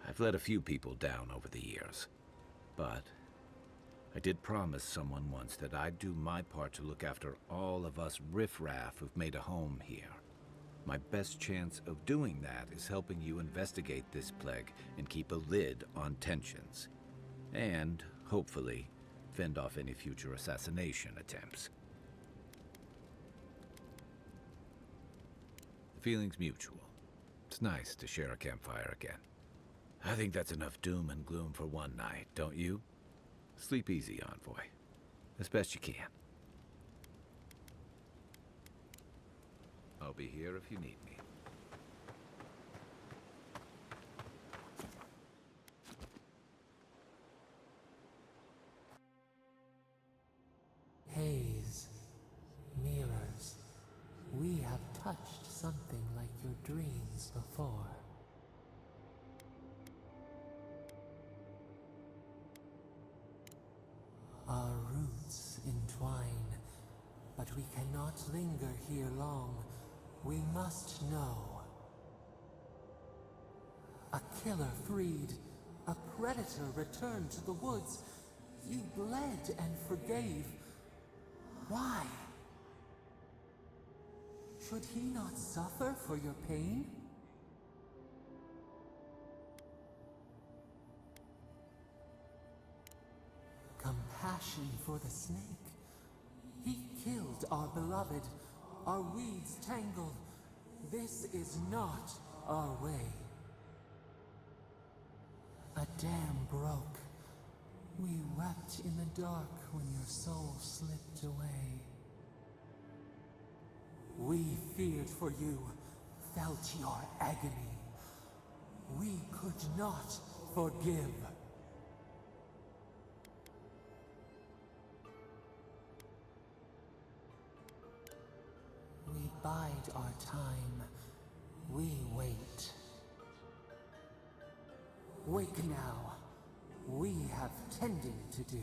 I've let a few people down over the years. But I did promise someone once that I'd do my part to look after all of us riffraff who've made a home here. My best chance of doing that is helping you investigate this plague and keep a lid on tensions. And, hopefully, fend off any future assassination attempts. The feeling's mutual. It's nice to share a campfire again. I think that's enough doom and gloom for one night, don't you? Sleep easy, Envoy. As best you can. I'll be here if you need me. something like your dreams before. Our roots entwine, but we cannot linger here long. We must know. A killer freed, a predator returned to the woods. You bled and forgave. Why? Should he not suffer for your pain? Compassion for the snake. He killed our beloved, our weeds tangled. This is not our way. A dam broke. We wept in the dark when your soul slipped away. We feared for you, felt your agony. We could not forgive. We bide our time. We wait. Wake now. We have tending to do.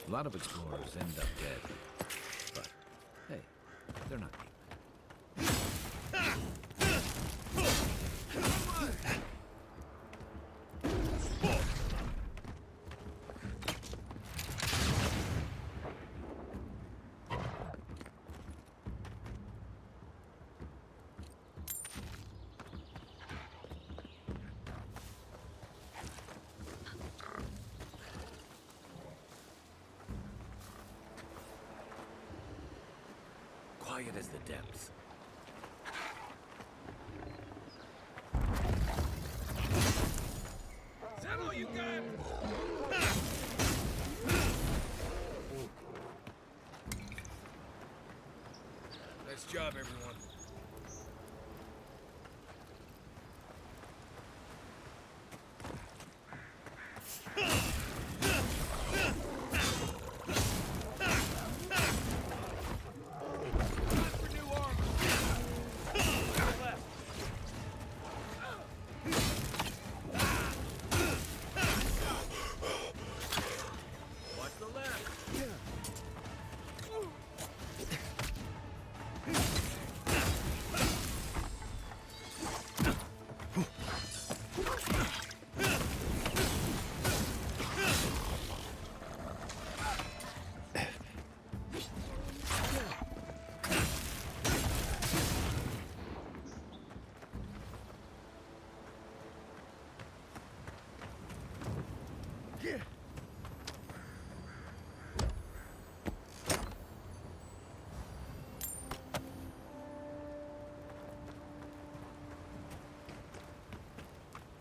A lot of explorers end up dead. But, hey, they're not dead. Quiet as the depths. Is that all you got? Nice job, everyone.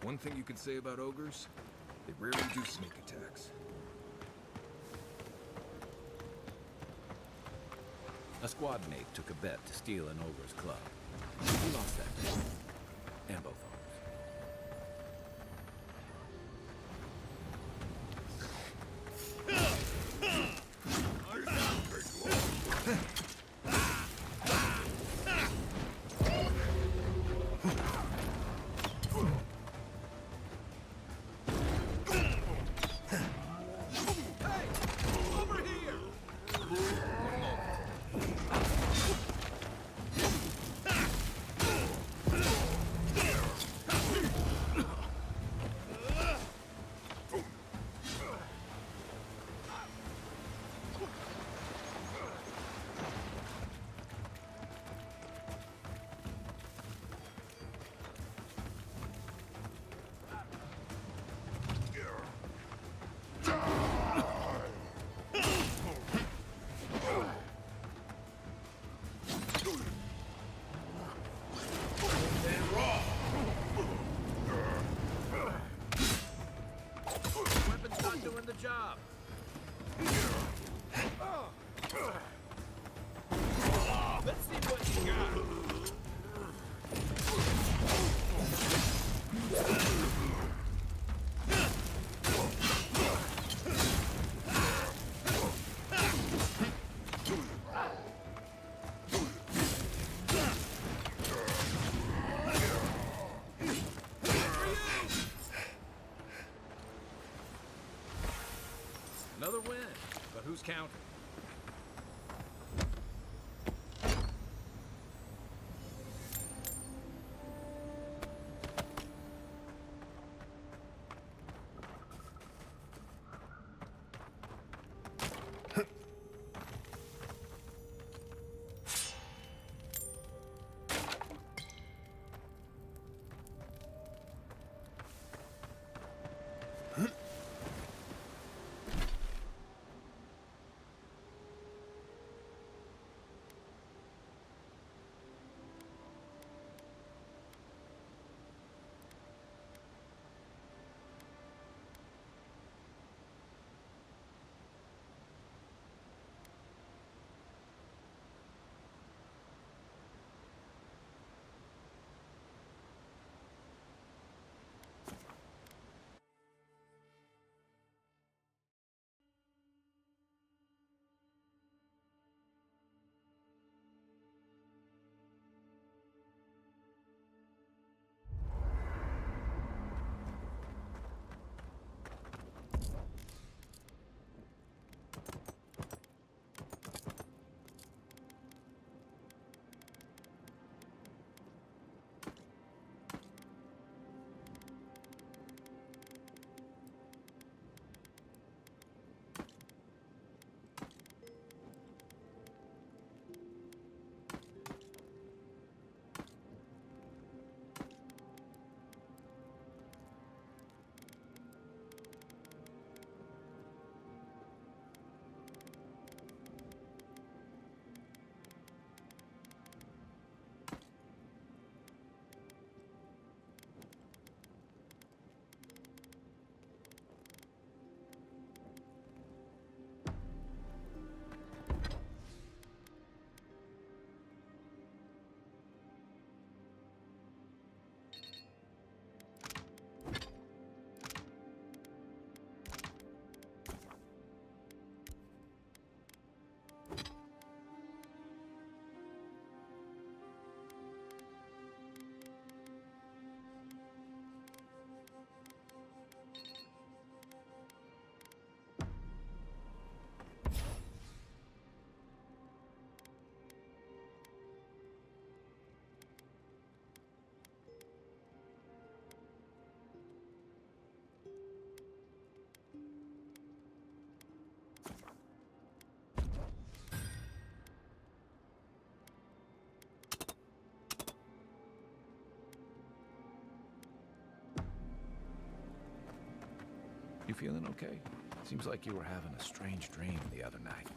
One thing you can say about ogres, they rarely do sneak attacks. A squad mate took a bet to steal an ogre's club. He lost that bet. And both arms. doing the job. Let's see what you got. Another win, but who's counting? You feeling okay? Seems like you were having a strange dream the other night.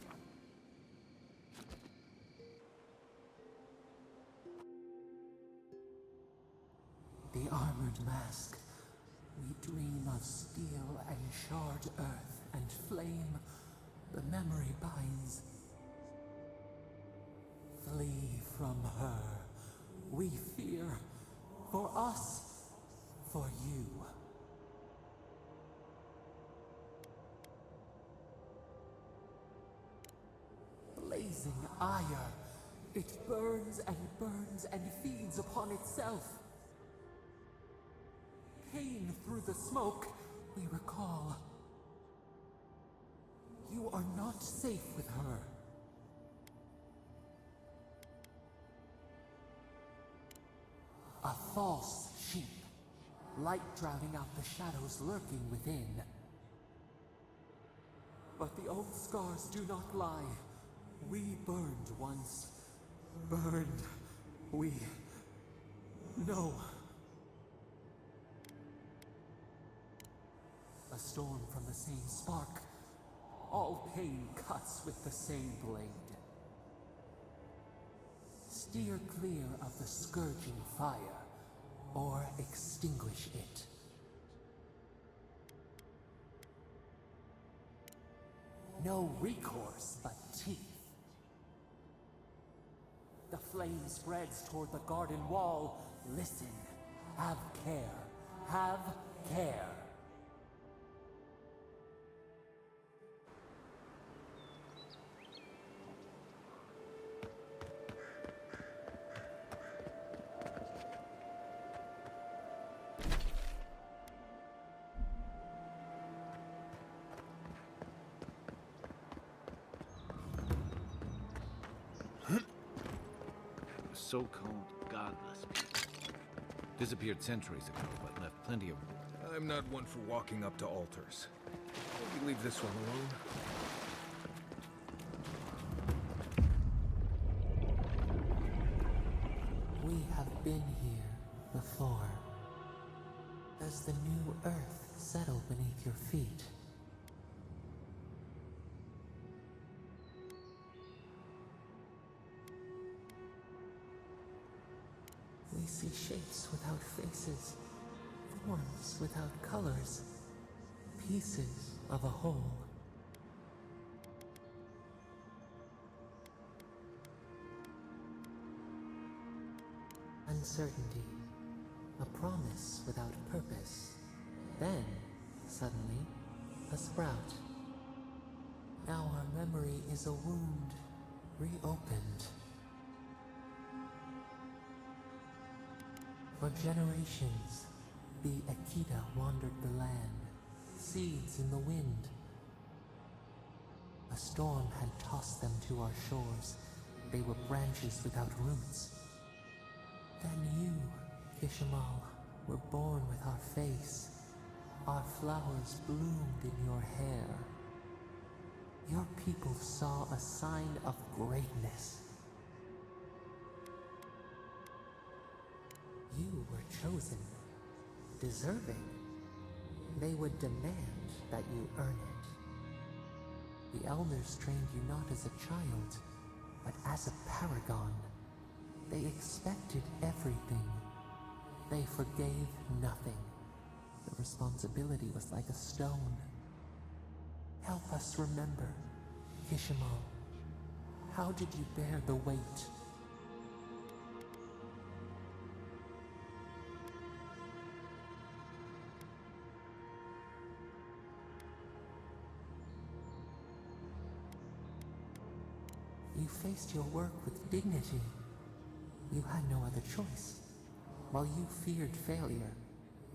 The armored mask. We dream of steel and shard earth and flame. The memory binds. Flee from her. We fear. For us. For you. Blazing ire. It burns and feeds upon itself. Pain through the smoke, we recall. You are not safe with her. A false sheep. Light drowning out the shadows lurking within. But the old scars do not lie. We burned once. Burned. We know. A storm from the same spark. All pain cuts with the same blade. Steer clear of the scourging fire, or extinguish it. no recourse but teeth. The flame spreads toward the garden wall. Listen. Have care. Have care. So-called godless people. Disappeared centuries ago, but left plenty of... I'm not one for walking up to altars. Maybe leave this one alone. We have been here before. Does the new earth settle beneath your feet? We see shapes without faces, forms without colors, pieces of a whole. Uncertainty, a promise without purpose. Then, suddenly, a sprout. Now our memory is a wound, reopened. For generations, the Akita wandered the land, seeds in the wind. A storm had tossed them to our shores. They were branches without roots. Then you, Kishimal, were born with our face. Our flowers bloomed in your hair. Your people saw a sign of greatness. You were chosen, deserving. They would demand that you earn it. The elders trained you not as a child, but as a paragon. They expected everything. They forgave nothing. The responsibility was like a stone. Help us remember, Kishimal. How did you bear the weight? You faced your work with dignity. You had no other choice. While you feared failure,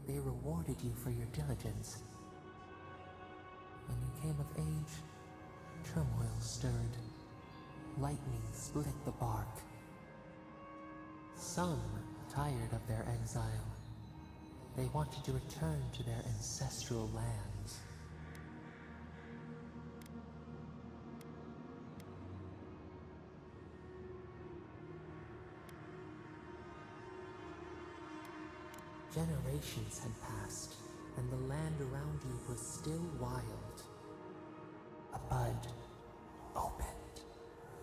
they rewarded you for your diligence. When you came of age, turmoil stirred. Lightning split the bark. Some tired of their exile. They wanted to return to their ancestral lands. Generations had passed, and the land around you was still wild. A bud opened.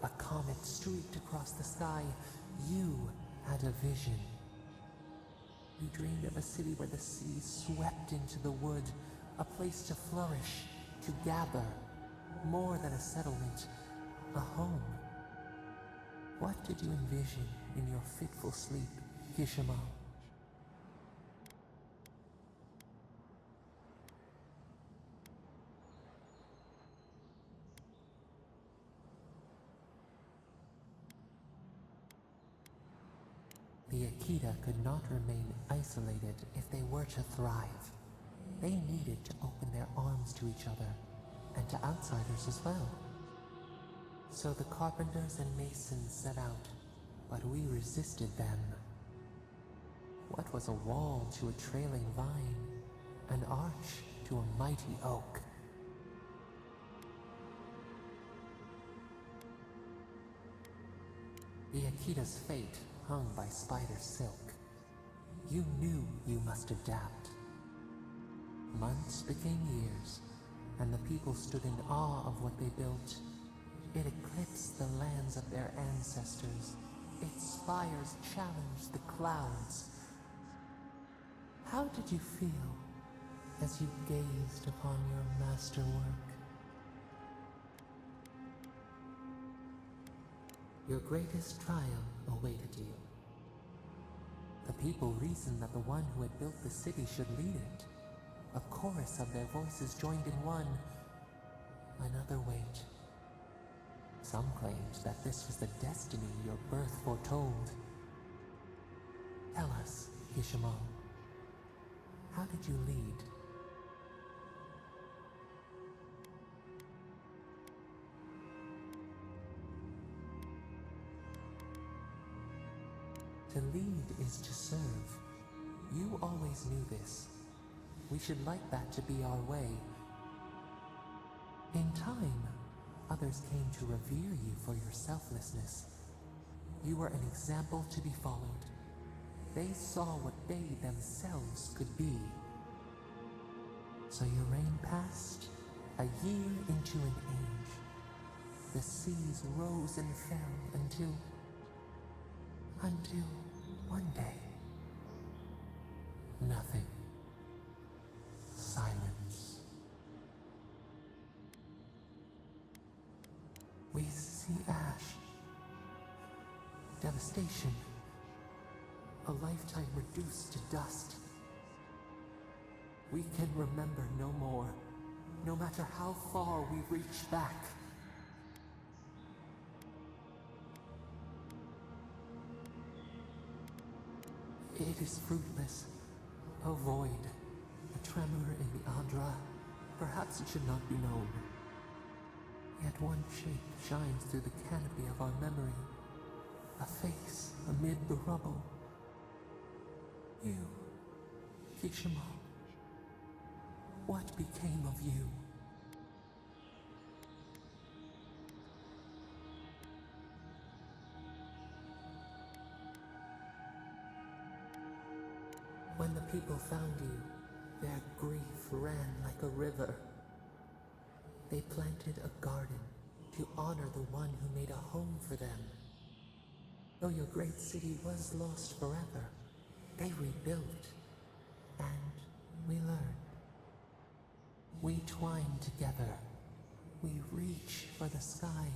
A comet streaked across the sky. You had a vision. You dreamed of a city where the sea swept into the wood, a place to flourish, to gather, more than a settlement, a home. What did you envision in your fitful sleep, Kishimal? The Akita could not remain isolated if they were to thrive. They needed to open their arms to each other, and to outsiders as well. So the carpenters and masons set out, but we resisted them. What was a wall to a trailing vine, an arch to a mighty oak? The Akita's fate hung by spider silk. You knew you must adapt. Months became years, and the people stood in awe of what they built. It eclipsed the lands of their ancestors. Its spires challenged the clouds. How did you feel as you gazed upon your masterwork? Your greatest trial awaited you. The people reasoned that the one who had built the city should lead it. A chorus of their voices joined in one. Another wait. Some claimed that this was the destiny your birth foretold. Tell us, Kishimal, how did you lead? To lead is to serve. You always knew this. We should like that to be our way. In time, others came to revere you for your selflessness. You were an example to be followed. They saw what they themselves could be. So your reign passed, a year into an age. The seas rose and fell until one day, nothing. Silence. We see ash, devastation, a lifetime reduced to dust. We can remember no more, no matter how far we reach back. It is fruitless, a void, a tremor in the Andra. Perhaps it should not be known. Yet one shape shines through the canopy of our memory, a face amid the rubble. You, Kishimal, what became of you? When the people found you, their grief ran like a river. They planted a garden to honor the one who made a home for them. Though your great city was lost forever, they rebuilt, and we learned. We twine together. We reach for the sky.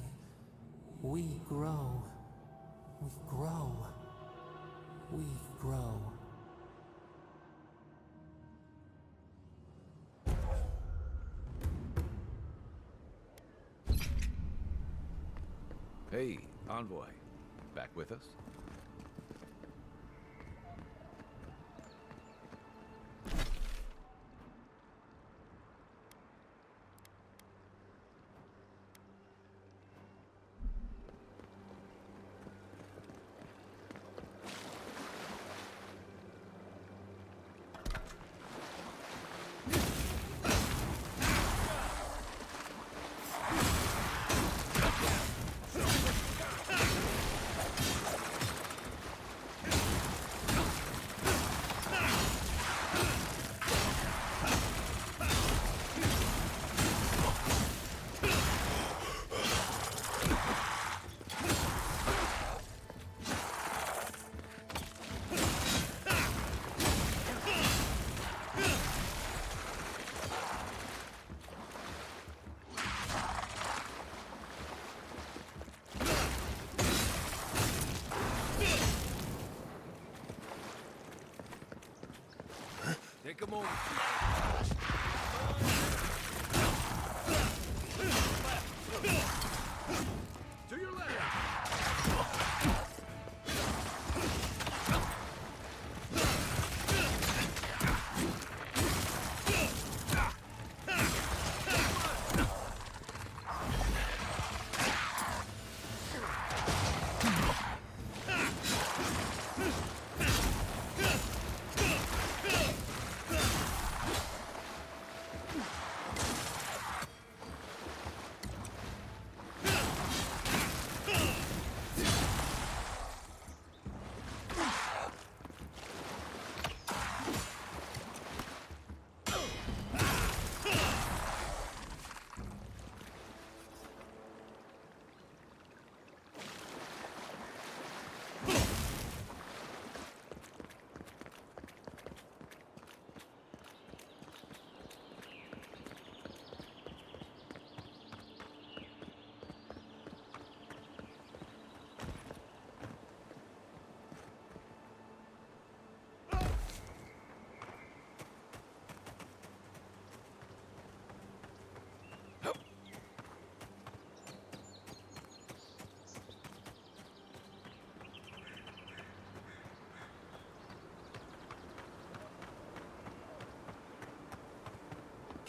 We grow. We grow. We grow. Hey, Envoy. Back with us? Take 'em over. To your left.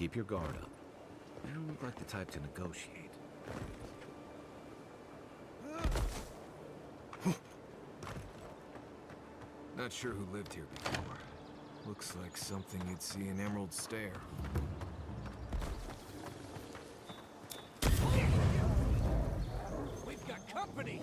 Keep your guard up. You don't look like the type to negotiate. Not sure who lived here before. Looks like something you'd see in Emerald Stair. We've got company!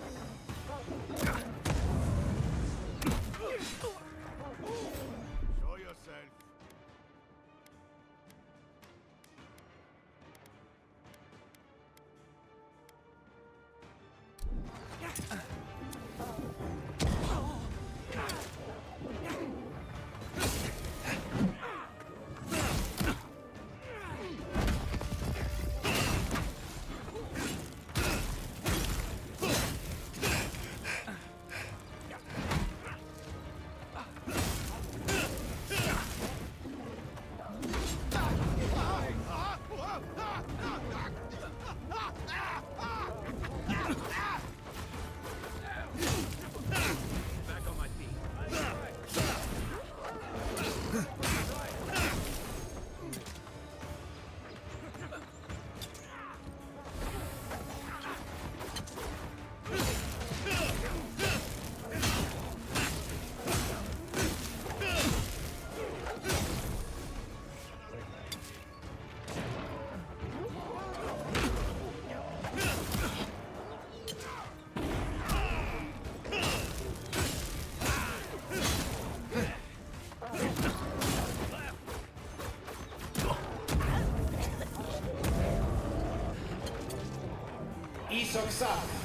Show yourself. Isoksa.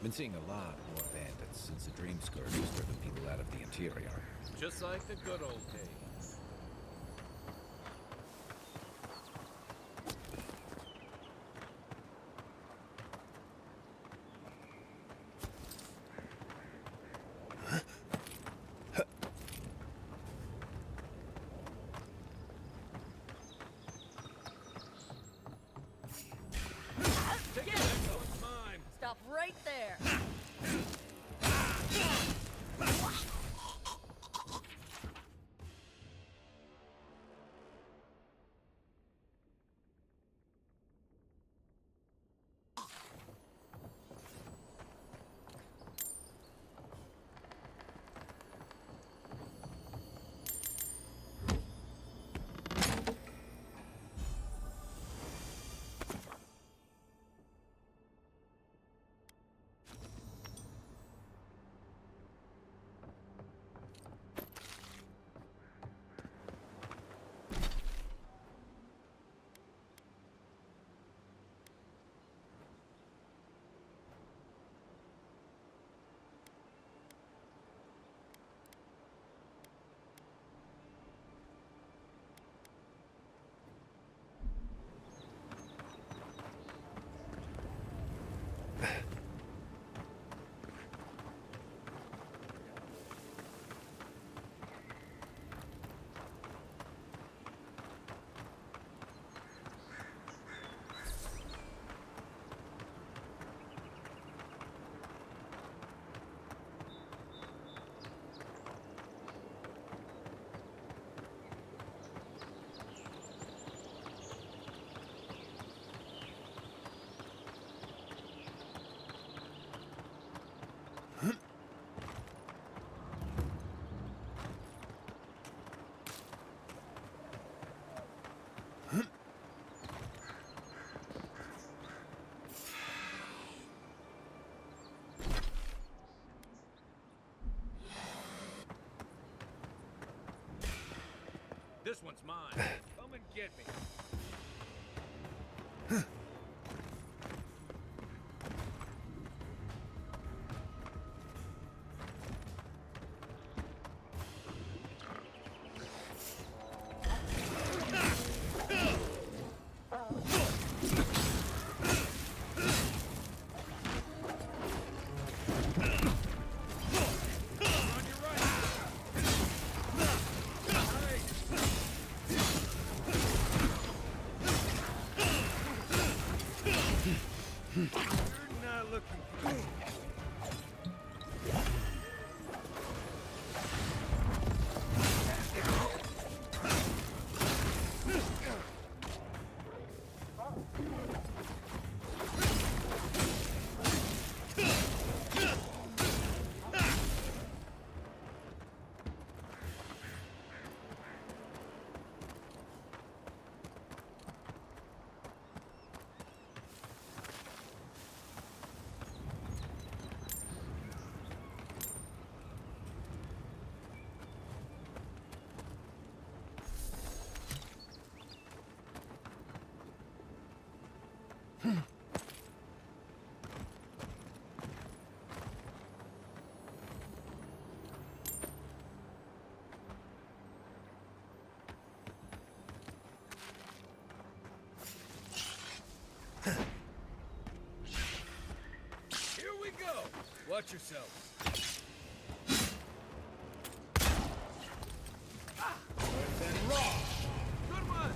Been seeing a lot more bandits since the Dream Scourge has driven people out of the interior. Just like the good old days. Stop right there! This one's mine. Come and get me. You're not looking good. Here we go. Watch yourselves. Then raw. Good one.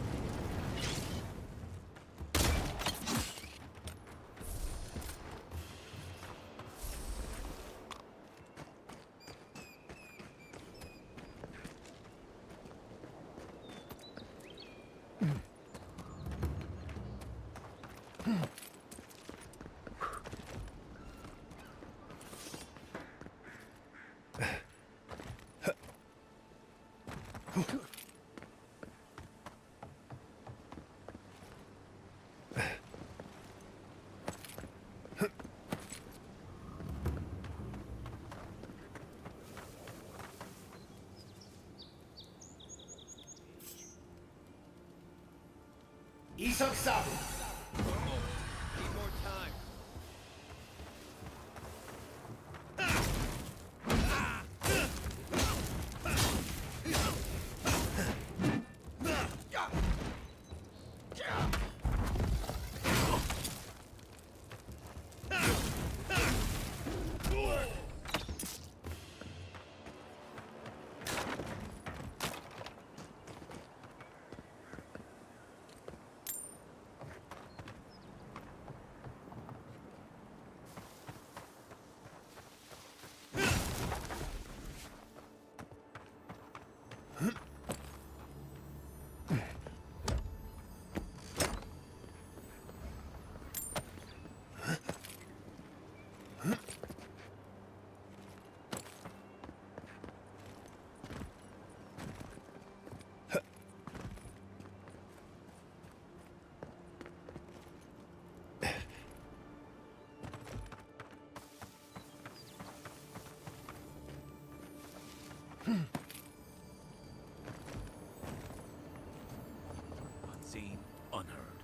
Isok Sabu. Need more time. Unseen, unheard.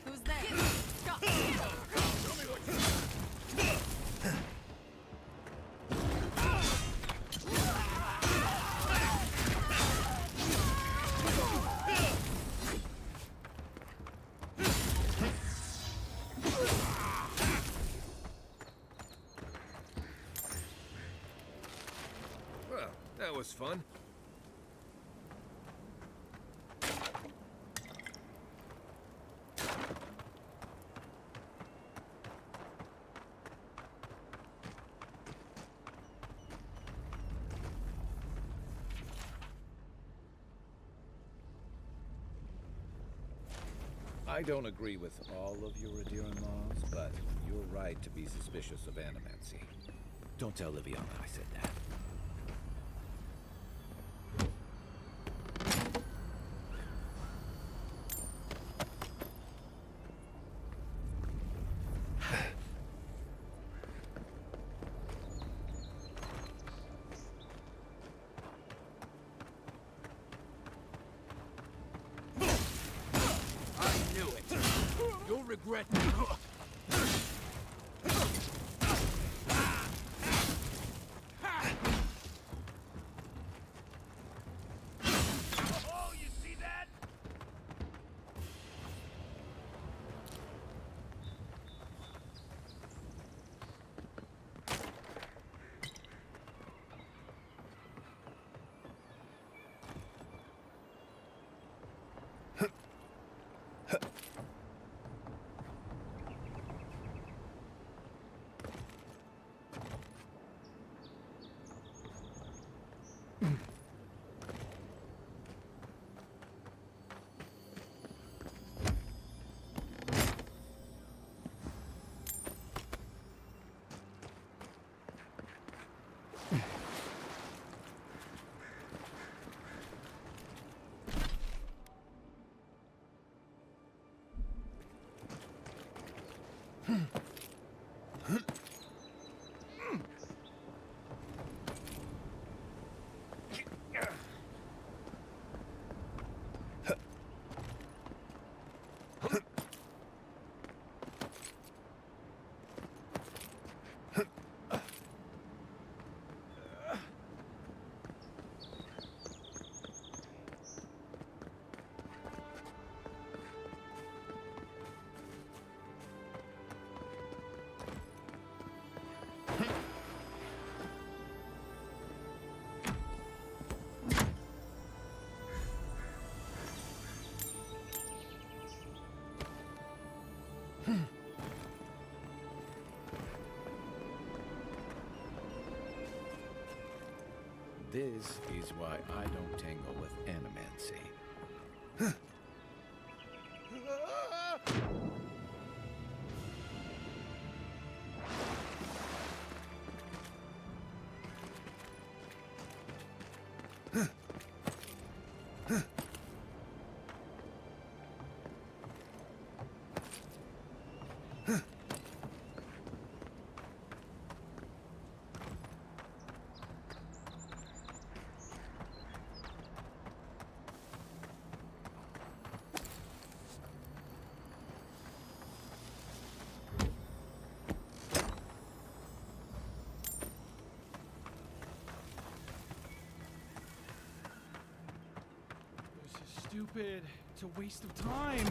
Who's there? Stop! Well, that was fun. I don't agree with all of your adherent laws, but you're right to be suspicious of animancy. Don't tell Liviana I said that. regret. Oh, you see that? This is why I don't tangle with animancy. Stupid. It's a waste of time.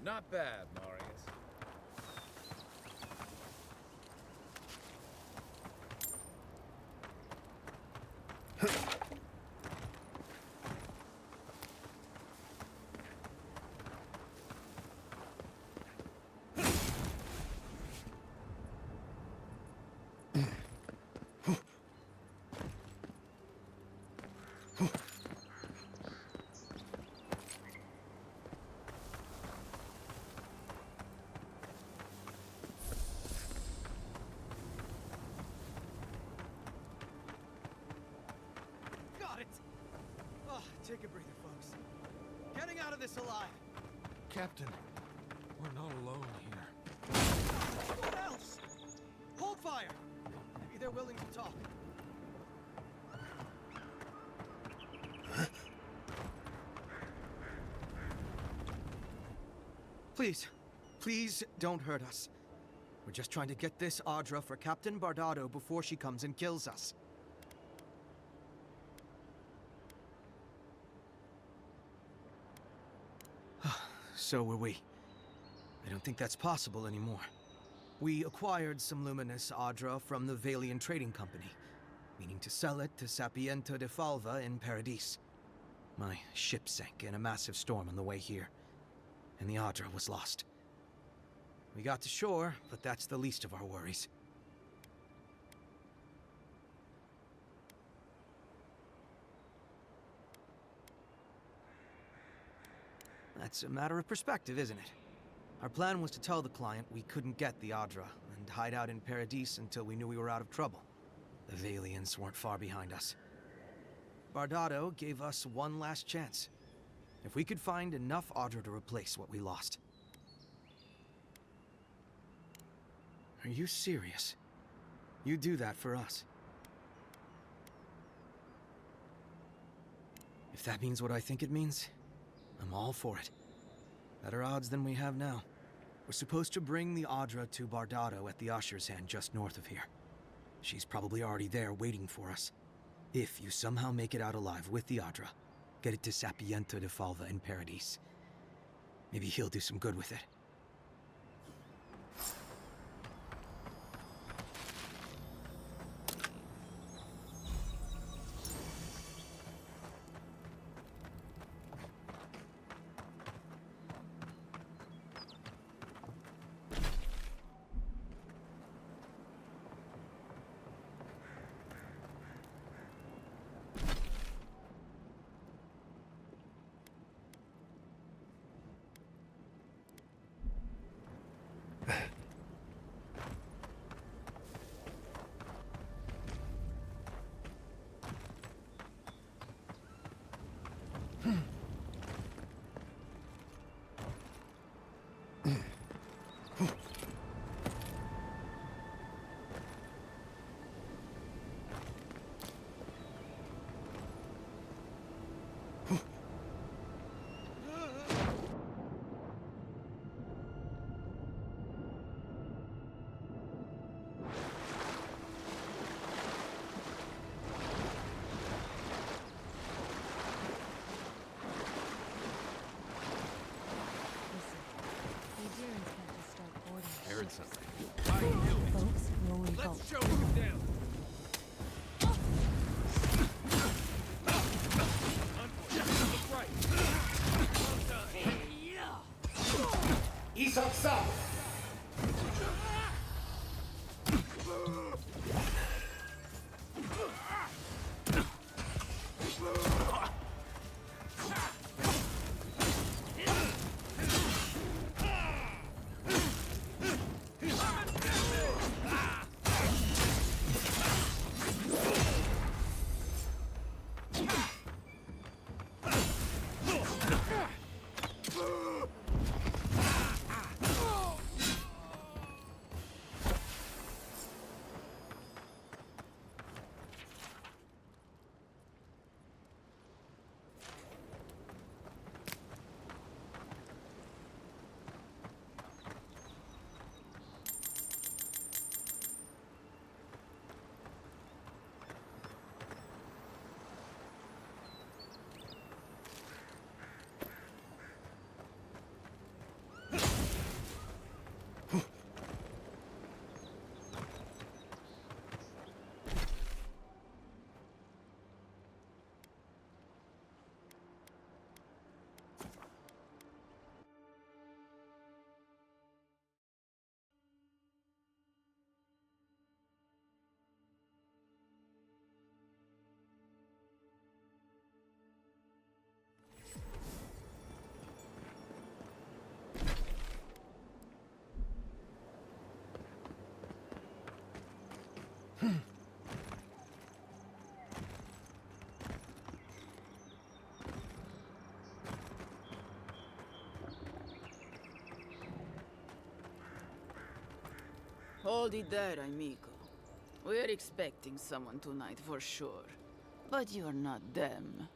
Not bad, Marius. Take a breather, folks. Getting out of this alive. Captain, we're not alone here. What else? Hold fire. Maybe they're willing to talk. Please don't hurt us. We're just trying to get this Audra for Captain Bardado before she comes and kills us. So were we. I don't think that's possible anymore. We acquired some luminous Audra from the Valian Trading Company, meaning to sell it to Sapiento de Falva in Paradis. My ship sank in a massive storm on the way here. and the Adra was lost. We got to shore, but that's the least of our worries. That's a matter of perspective, isn't it? Our plan was to tell the client we couldn't get the Adra and hide out in Paradis until we knew we were out of trouble. The Valians weren't far behind us. Bardado gave us one last chance. If we could find enough Adra to replace what we lost. Are you serious? You do that for us? If that means what I think it means, I'm all for it. Better odds than we have now. We're supposed to bring the Adra to Bardado at the Usher's Hand just north of here. She's probably already there waiting for us. If you somehow make it out alive with the Adra, get it to Sapiento de Falva in Paradis. Maybe he'll do some good with it. I heard something. Folks will revolt. Let's show who's down. Look right. Isaac Sal! Hold it there, amigo. We're expecting someone tonight for sure. But you're not them.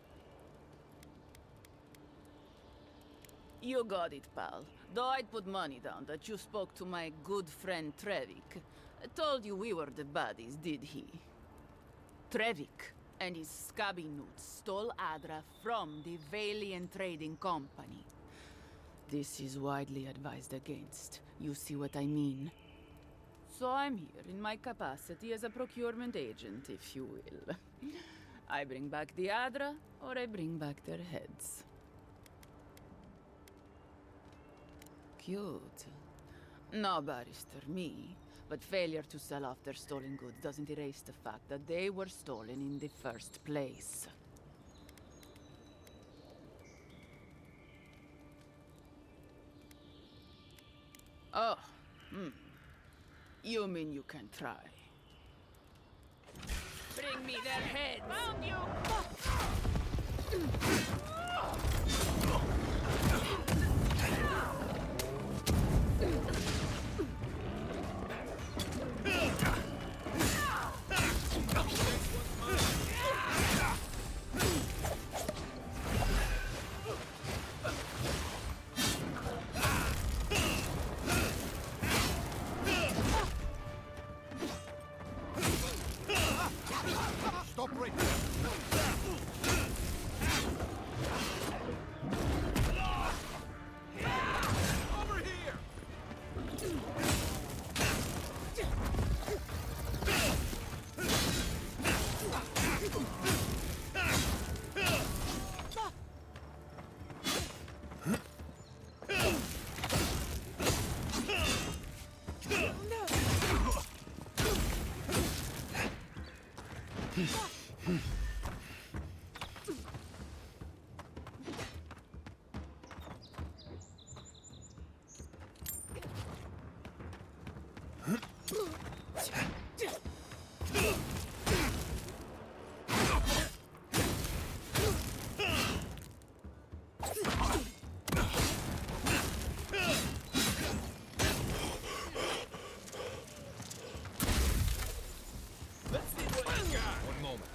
You got it, pal. Though I'd put money down that you spoke to my good friend Trevik. Told you we were the baddies, did he? Trevik and his scabby newts stole Adra from the Valian Trading Company. This is widely advised against. You see what I mean? So I'm here in my capacity as a procurement agent, if you will. I bring back the Adra, or I bring back their heads. cute. No, Barrister, me. But failure to sell off their stolen goods doesn't erase the fact that they were stolen in the first place. Oh, You mean you can try? Bring me their heads! Found you! Stop right there! Over here! One moment.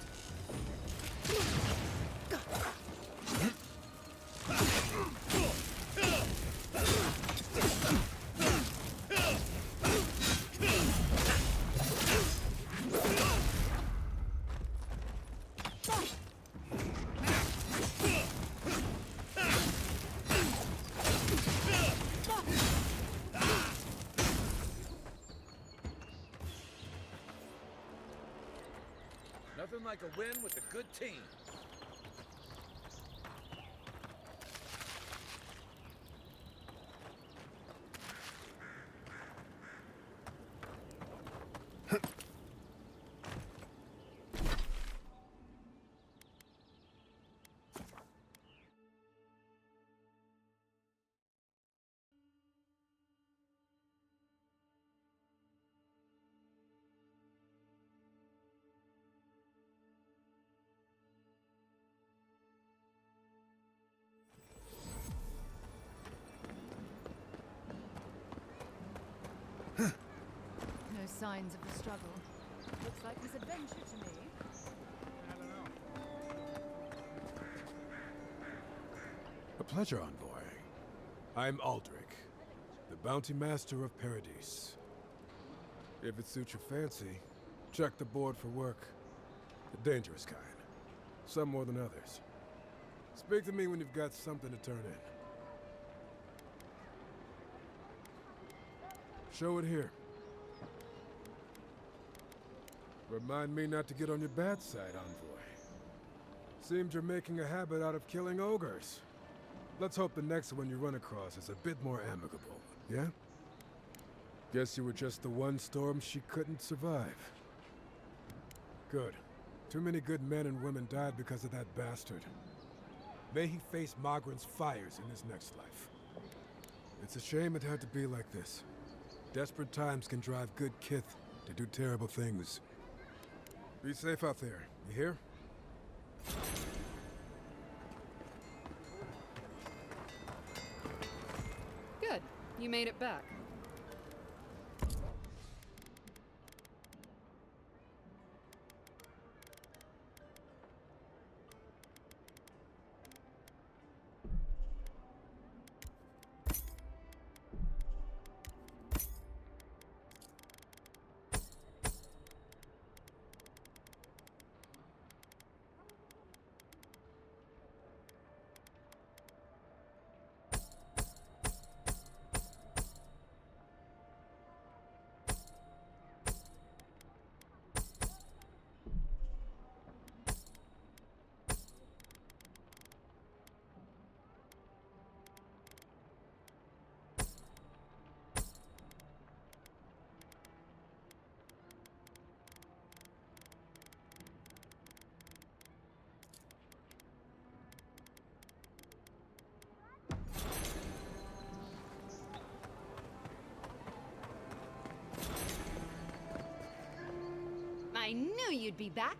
Nothing like a win with a good team. No signs of the struggle. Looks like his adventure to me. I don't know. A pleasure, envoy. I'm Aldrich, the bounty master of Paradise. If it suits your fancy, check the board for work. The dangerous kind. Some more than others. Speak to me when you've got something to turn in. Show it here. Remind me not to get on your bad side, envoy. Seems you're making a habit out of killing ogres. Let's hope the next one you run across is a bit more amicable, yeah? Guess you were just the one storm she couldn't survive. Good. Too many good men and women died because of that bastard. May he face Magran's fires in his next life. It's a shame it had to be like this. Desperate times can drive good kith to do terrible things. Be safe out there, you hear? Good. You made it back. you'd be back.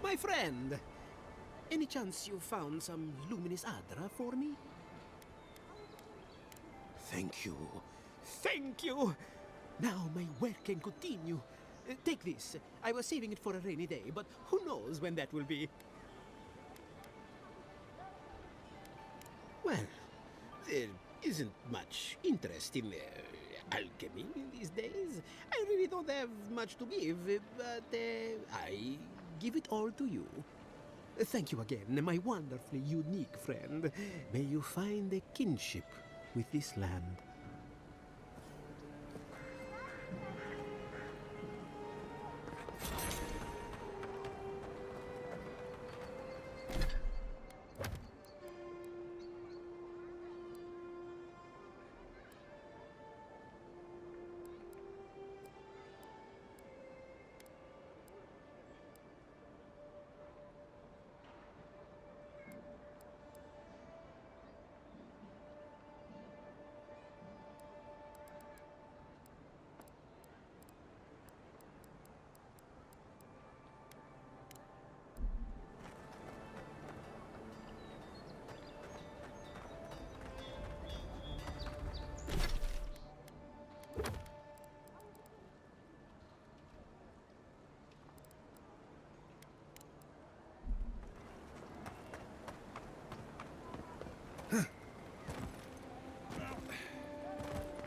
My friend, any chance you found some luminous Adra for me? Thank you. Thank you! Now my work can continue. Take this. I was saving it for a rainy day, but who knows when that will be. Well, there isn't much interest in alchemy these days. I really don't have much to give, but I give it all to you. Thank you again, my wonderfully unique friend. May you find a kinship with this land.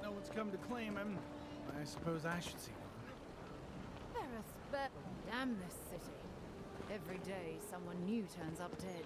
No one's come to claim him. I suppose I should see one. Damn this city. Every day, someone new turns up dead.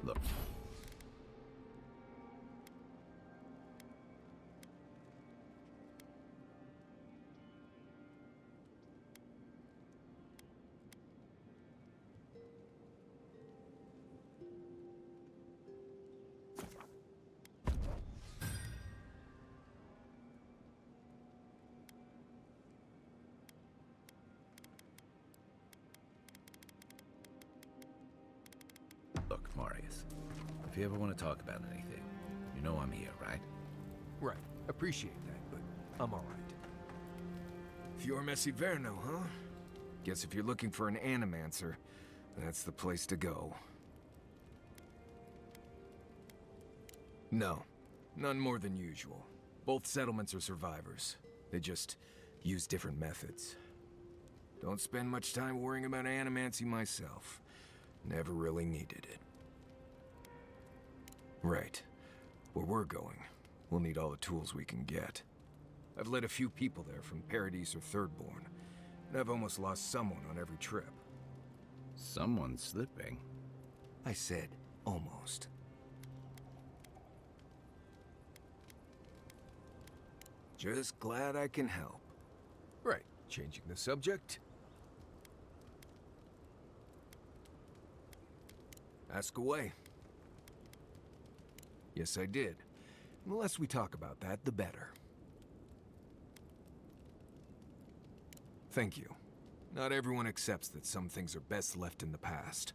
Look. Look, Marius, if you ever want to talk about anything, you know I'm here, right? Right. Appreciate that, but I'm all right. Fior Messiverno, huh? Guess if you're looking for an animancer, that's the place to go. No, none more than usual. Both settlements are survivors. They just use different methods. Don't spend much time worrying about animancy myself. Never really needed it. Right. Where we're going, we'll need all the tools we can get. I've led a few people there from Paradise or Thirdborn, and I've almost lost someone on every trip. Someone slipping? I said almost. Just glad I can help. Right, changing the subject. Ask away. Yes, I did. The less we talk about that, the better. Thank you. Not everyone accepts that some things are best left in the past.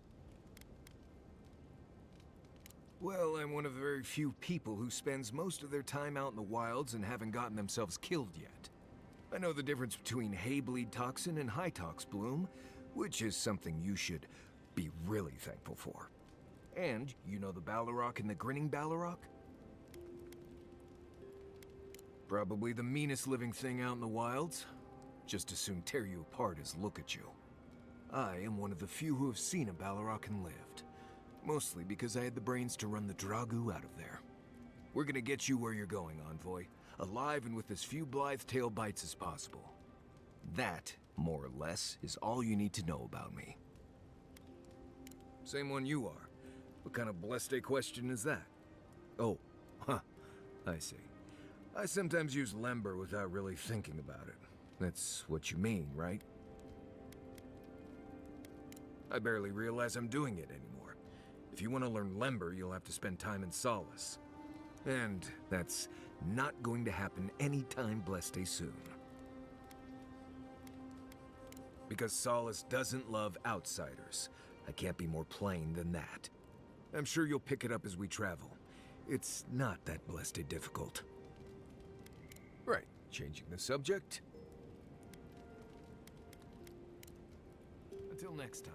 Well, I'm one of the very few people who spends most of their time out in the wilds and haven't gotten themselves killed yet. I know the difference between hay-bleed toxin and high-tox bloom, which is something you should be really thankful for. And you know the Balrog and the Grinning Balrog? Probably the meanest living thing out in the wilds. Just as soon tear you apart as look at you. I am one of the few who have seen a Balrog and lived. Mostly because I had the brains to run the Dragu out of there. We're gonna get you where you're going, Envoy. Alive and with as few blithe tail bites as possible. That, more or less, is all you need to know about me. Same one you are. What kind of blessed question is that? Oh, huh, I see. I sometimes use Lember without really thinking about it. That's what you mean, right? I barely realize I'm doing it anymore. If you want to learn Lember, you'll have to spend time in Solace. And that's not going to happen anytime blessed soon. Because Solace doesn't love outsiders. I can't be more plain than that. I'm sure you'll pick it up as we travel. It's not that blessed difficult. Right, changing the subject. Until next time.